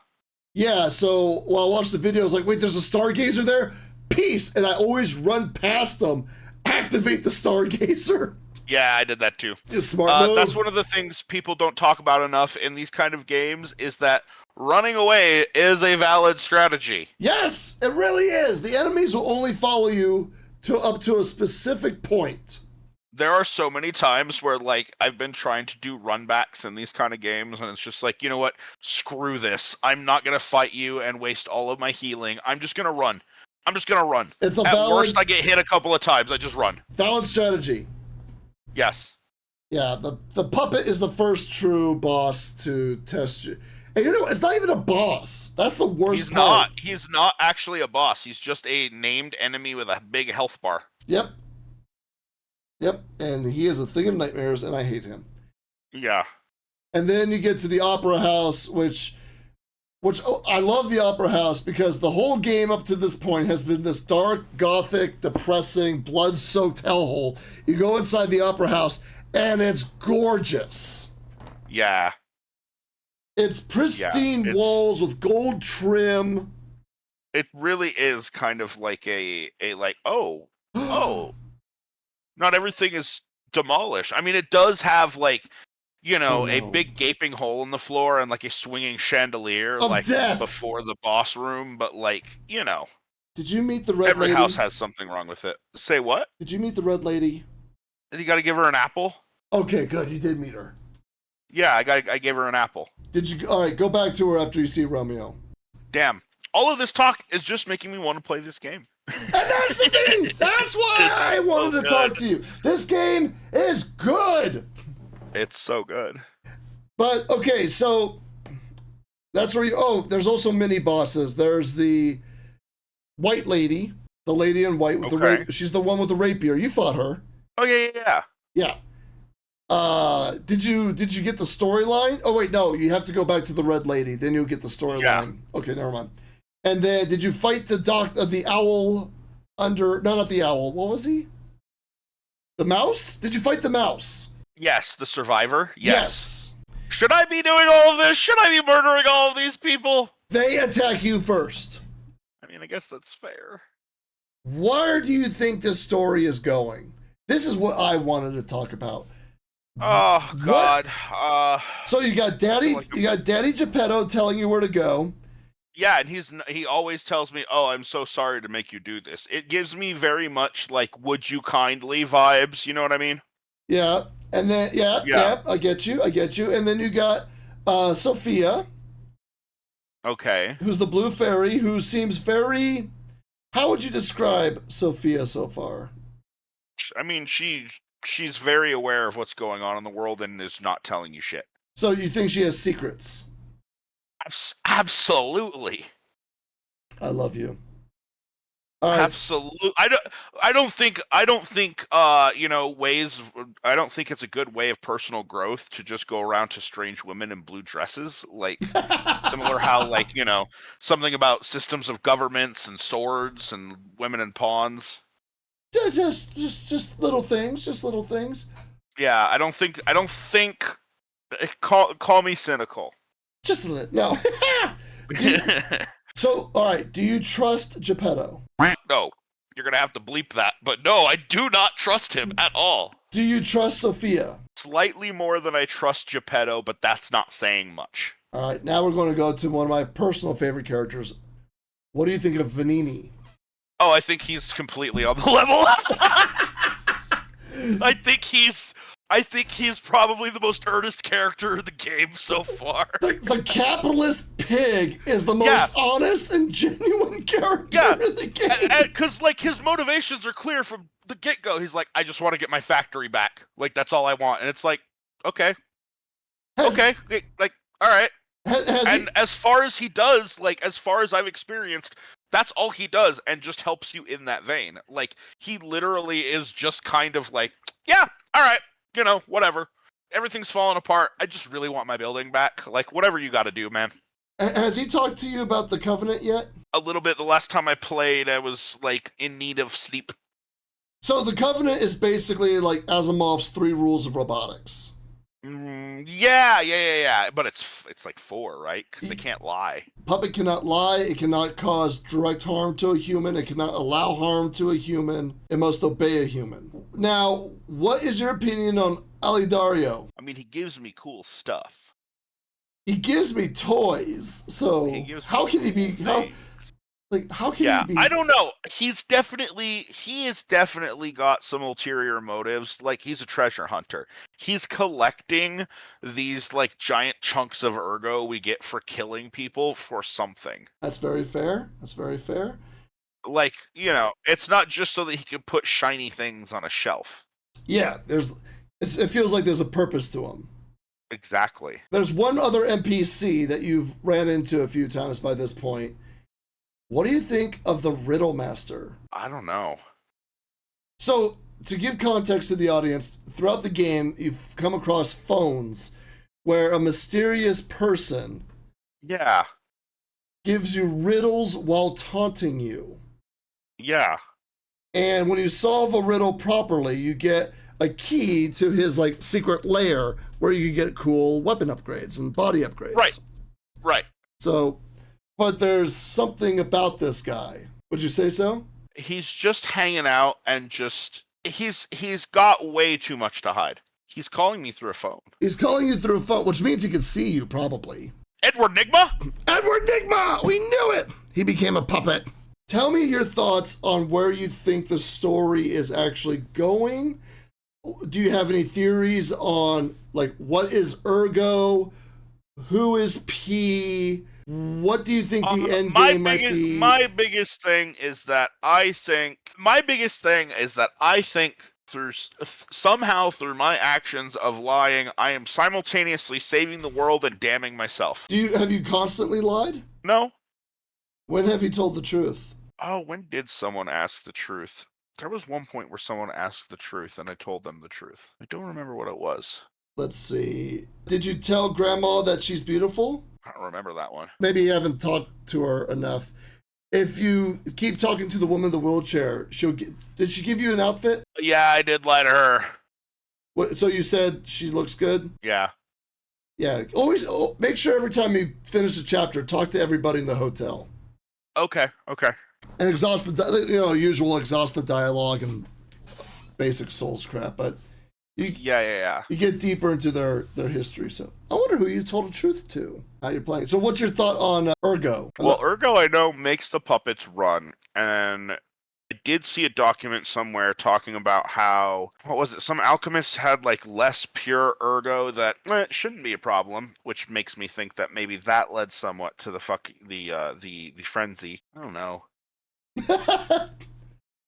A: Yeah, so while I watched the video, I was like, wait, there's a Stargazer there? Peace! And I always run past them, activate the Stargazer.
B: Yeah, I did that too.
A: Smart move.
B: That's one of the things people don't talk about enough in these kind of games, is that running away is a valid strategy.
A: Yes, it really is. The enemies will only follow you up to a specific point.
B: There are so many times where, like, I've been trying to do runbacks in these kind of games, and it's just like, you know what? Screw this. I'm not going to fight you and waste all of my healing. I'm just going to run.
A: It's
B: At worst, I get hit a couple of times. I just run.
A: Valid strategy.
B: Yes.
A: Yeah, the puppet is the first true boss to test you. And it's not even a boss. That's the worst part.
B: He's not actually a boss. He's just a named enemy with a big health bar.
A: Yep. And he is a thing of nightmares, and I hate him.
B: Yeah.
A: And then you get to the Opera House, which I love the Opera House because the whole game up to this point has been this dark, gothic, depressing, blood-soaked hellhole. You go inside the Opera House, and it's gorgeous.
B: Yeah.
A: It's pristine walls with gold trim.
B: It really is kind of like a like, oh, not everything is demolished. I mean, it does have like,
A: Oh
B: a
A: no.
B: big gaping hole in the floor and like a swinging chandelier
A: Of
B: like
A: death!
B: before the boss room, but like,
A: Did you meet the red
B: every house
A: lady?
B: has something wrong with it. Say what?
A: Did you meet the red lady?
B: And you got to give her an apple?
A: Okay, good. You did meet her.
B: Yeah, I gave her an apple.
A: Did you? All right, go back to her after you see Romeo.
B: Damn. All of this talk is just making me want to play this game.
A: And that's the thing. That's why I
B: It's so
A: wanted to
B: good.
A: talk to you. This game is good.
B: It's so good.
A: But okay, so that's where you. Oh, there's also mini bosses. There's the white lady, the lady in white with the
B: Okay.
A: rape. She's the one with the rapier. You fought her.
B: Oh yeah.
A: Yeah. Did you get the storyline? Oh wait, no. You have to go back to the red lady. Then you'll get the storyline.
B: Yeah.
A: Okay, never mind. And then did you fight the owl under? No, not the owl. What was he? The mouse? Did you fight the mouse?
B: Yes, the survivor.
A: Yes.
B: Should I be doing all of this? Should I be murdering all of these people?
A: They attack you first.
B: I mean, I guess that's fair.
A: Where do you think this story is going? This is what I wanted to talk about.
B: Oh God.
A: So you got Daddy,
B: like
A: you got Daddy Geppetto telling you where to go.
B: Yeah, and he always tells me, "Oh, I'm so sorry to make you do this." It gives me very much like "Would you kindly" vibes. You know what I mean?
A: Yeah, and then yeah, I get you. And then you got Sophia,
B: Okay.
A: who's the blue fairy, who seems very. How would you describe Sophia so far?
B: I mean, she's very aware of what's going on in the world and is not telling you shit.
A: So you think she has secrets?
B: Absolutely.
A: I love you. All right.
B: Absolutely. I don't think ways I don't think it's a good way of personal growth to just go around to strange women in blue dresses, like similar how like, something about systems of governments and swords and women in pawns.
A: Just little things. Just little things.
B: Yeah, I don't think call me cynical.
A: Just a little. No. So, all right. Do you trust Geppetto?
B: No, you're gonna have to bleep that. But no, I do not trust him at all.
A: Do you trust Sophia?
B: Slightly more than I trust Geppetto, but that's not saying much.
A: All right. Now we're going to go to one of my personal favorite characters. What do you think of Vanini?
B: Oh, I think he's completely on the level. I think he's probably the most earnest character in the game so far.
A: The capitalist pig is the most honest and genuine character in the game.
B: Because like his motivations are clear from the get-go. He's like, I just want to get my factory back. Like that's all I want. And it's like, okay, like all right. As far as he does, like as far as I've experienced, that's all he does, and just helps you in that vein. Like he literally is just kind of like, yeah, all right. Whatever. Everything's falling apart. I just really want my building back. Like, whatever you got to do, man.
A: Has he talked to you about the Covenant yet?
B: A little bit. The last time I played, I was, like, in need of sleep.
A: So the Covenant is basically like Asimov's 3 rules of robotics.
B: Yeah. But it's like 4, right? Because they can't lie.
A: Puppet cannot lie. It cannot cause direct harm to a human. It cannot allow harm to a human. It must obey a human. Now, what is your opinion on Alidario?
B: I mean, he gives me cool stuff.
A: He gives me toys. So how can he be? How can he be?
B: I don't know. He has definitely got some ulterior motives. Like he's a treasure hunter. He's collecting these like giant chunks of ergo we get for killing people for something.
A: That's very fair.
B: Like, it's not just so that he can put shiny things on a shelf.
A: Yeah, it feels like there's a purpose to him.
B: Exactly.
A: There's one other NPC that you've ran into a few times by this point. What do you think of the Riddle Master?
B: I don't know.
A: So, to give context to the audience, throughout the game, you've come across phones where a mysterious person gives you riddles while taunting you.
B: Yeah.
A: And when you solve a riddle properly, you get a key to his like secret lair where you can get cool weapon upgrades and body upgrades.
B: Right.
A: So, But there's something about this guy. Would you say so?
B: He's just hanging out and he's got way too much to hide. He's calling me through a phone.
A: He's calling you through a phone, which means he can see you, probably.
B: Edward Nigma?
A: Edward Nigma! We knew it! He became a puppet. Tell me your thoughts on where you think the story is actually going. Do you have any theories on, like, what is Ergo? Who is P? What do you think the end game might be?
B: My biggest thing is that I think somehow through my actions of lying, I am simultaneously saving the world and damning myself.
A: Have you constantly lied?
B: No.
A: When have you told the truth?
B: Oh, when did someone ask the truth? There was one point where someone asked the truth and I told them the truth. I don't remember what it was.
A: Let's see. Did you tell Grandma that she's beautiful?
B: I don't remember that one.
A: Maybe you haven't talked to her enough. If you keep talking to the woman in the wheelchair, did she give you an outfit?
B: Yeah, I did lie to her.
A: So you said she looks good?
B: Yeah.
A: Yeah. Always make sure every time you finish a chapter, talk to everybody in the hotel.
B: Okay.
A: And exhaust usual exhaust the dialogue and basic Souls crap, but you get deeper into their history. So I wonder who you told the truth to, how you're playing. So what's your thought on Ergo?
B: Well, Ergo, I know, makes the puppets run, and I did see a document somewhere talking about how, what was it, some alchemists had like less pure Ergo that it shouldn't be a problem, which makes me think that maybe that led somewhat to the frenzy. I don't know.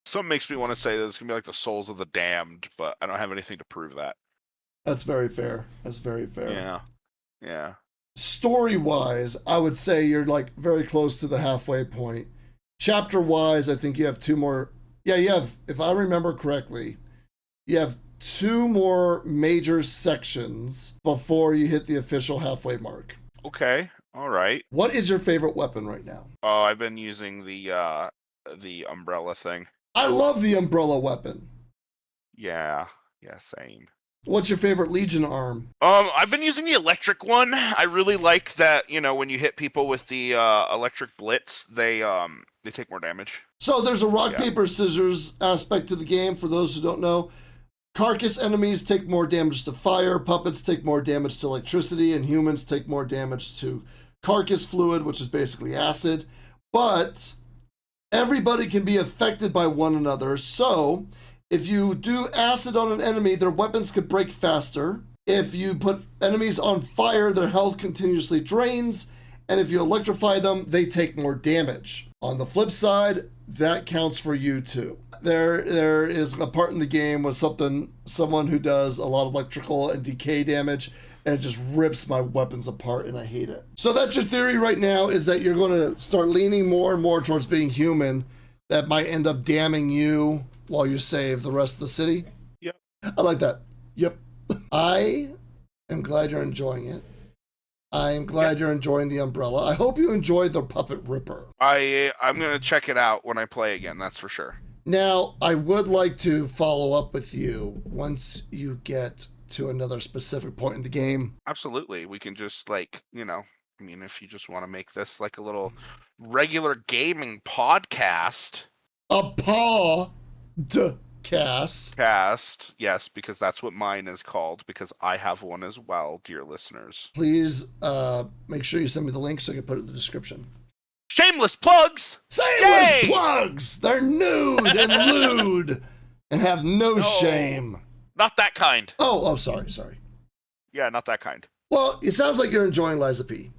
B: Something makes me want to say that it's gonna be like the souls of the damned, but I don't have anything to prove that.
A: That's very fair.
B: Yeah.
A: Story-wise, I would say you're like very close to the halfway point. Chapter-wise, I think you have two more. Yeah, you have, if I remember correctly, you have two more major sections before you hit the official halfway mark.
B: Okay. All right.
A: What is your favorite weapon right now?
B: Oh, I've been using the umbrella thing.
A: I love the umbrella weapon.
B: Yeah, same.
A: What's your favorite Legion arm?
B: I've been using the electric one. I really like that, when you hit people with the electric blitz, they take more damage.
A: So there's a rock, paper, scissors aspect to the game, for those who don't know. Carcass enemies take more damage to fire, puppets take more damage to electricity, and humans take more damage to carcass fluid, which is basically acid. But everybody can be affected by one another, so if you do acid on an enemy, their weapons could break faster. If you put enemies on fire, their health continuously drains. And if you electrify them, they take more damage. On the flip side, that counts for you too. There is a part in the game with someone who does a lot of electrical and decay damage, and it just rips my weapons apart, and I hate it. So that's your theory right now, is that you're going to start leaning more and more towards being human. That might end up damning you while you save the rest of the city?
B: Yep.
A: I like that. Yep. I am glad you're enjoying it. I am glad you're enjoying the umbrella. I hope you enjoyed the Puppet Ripper.
B: I'm going to check it out when I play again, that's for sure.
A: Now, I would like to follow up with you once you get to another specific point in the game.
B: Absolutely. We can just if you just want to make this like a little regular gaming podcast.
A: A podcast.
B: Yes, because that's what mine is called, because I have one as well, dear listeners.
A: Please make sure you send me the link so I can put it in the description.
B: Shameless plugs!
A: Shameless plugs! They're nude and lewd and have no shame.
B: Not that kind.
A: Oh, sorry.
B: Yeah, not that kind.
A: Well, it sounds like you're enjoying Liza P.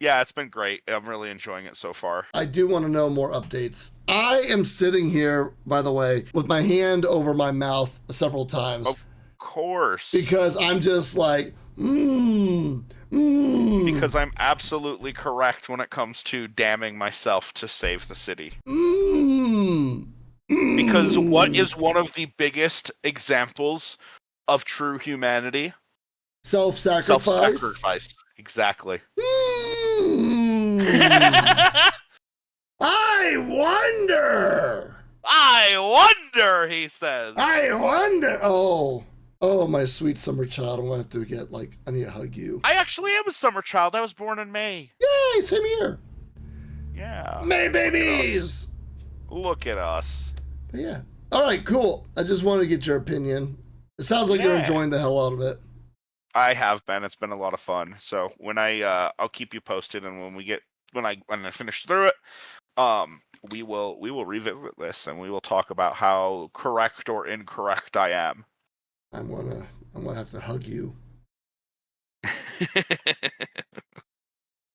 B: Yeah, it's been great. I'm really enjoying it so far.
A: I do want to know more updates. I am sitting here, by the way, with my hand over my mouth several times.
B: Of course.
A: Because I'm just like,
B: Because I'm absolutely correct when it comes to damning myself to save the city. Because what is one of the biggest examples of true humanity?
A: Self-sacrifice.
B: Self-sacrifice. Exactly.
A: I wonder,
B: he says.
A: I wonder. Oh, my sweet summer child. I'm going to have to I need to hug you.
B: I actually am a summer child. I was born in May.
A: Yay, same here.
B: Yeah.
A: May babies!
B: Look at us.
A: But yeah. All right, cool. I just wanted to get your opinion. It sounds like you're enjoying the hell out of it.
B: I have been. It's been a lot of fun. So when I'll keep you posted, and when I finish through it, we will revisit this, and we will talk about how correct or incorrect I am.
A: I'm gonna have to hug you.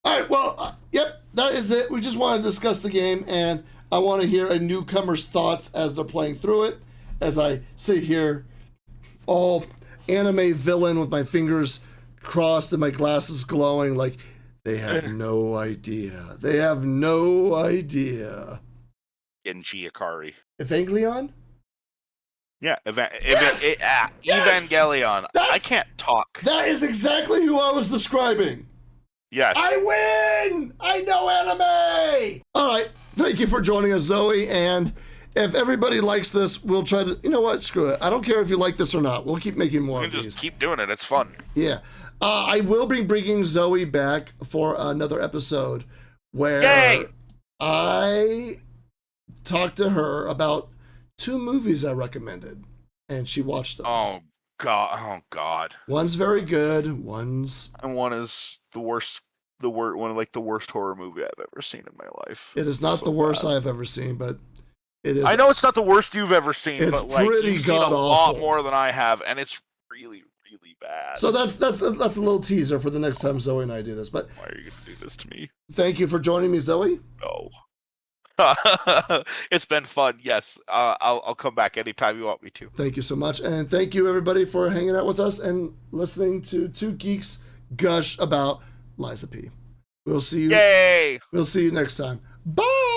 A: All right, well, yep, that is it. We just want to discuss the game, and I want to hear a newcomer's thoughts as they're playing through it. As I sit here, all anime villain with my fingers crossed and my glasses glowing, like they have no idea. They have no idea.
B: Genji Ikari.
A: Evangelion?
B: Yeah,
A: Yes!
B: Evangelion. I can't talk.
A: That is exactly who I was describing.
B: Yes.
A: I win! I know anime! All right, thank you for joining us, Zoe, and if everybody likes this, we'll try to, you know what, screw it. I don't care if you like this or not. We'll keep making more of these.
B: Just keep doing it. It's fun.
A: Yeah. I will be bringing Zoe back for another episode where I talked to her about 2 movies I recommended, and she watched them.
B: Oh God.
A: One's very good. And one
B: is the worst. One of the worst horror movie I've ever seen in my life.
A: It is not the worst I have ever seen, but it is.
B: I know it's not the worst you've ever seen, but like you've seen a lot more than I have, and it's really, really bad.
A: So that's a little teaser for the next time Zoe and I do this. But
B: why are you gonna do this to me?
A: Thank you for joining me, Zoe.
B: No. It's been fun. Yes, I'll come back anytime you want me to.
A: Thank you so much, and thank you everybody for hanging out with us and listening to 2 geeks gush about Liza P. We'll see you.
B: Yay!
A: We'll see you next time. Bye.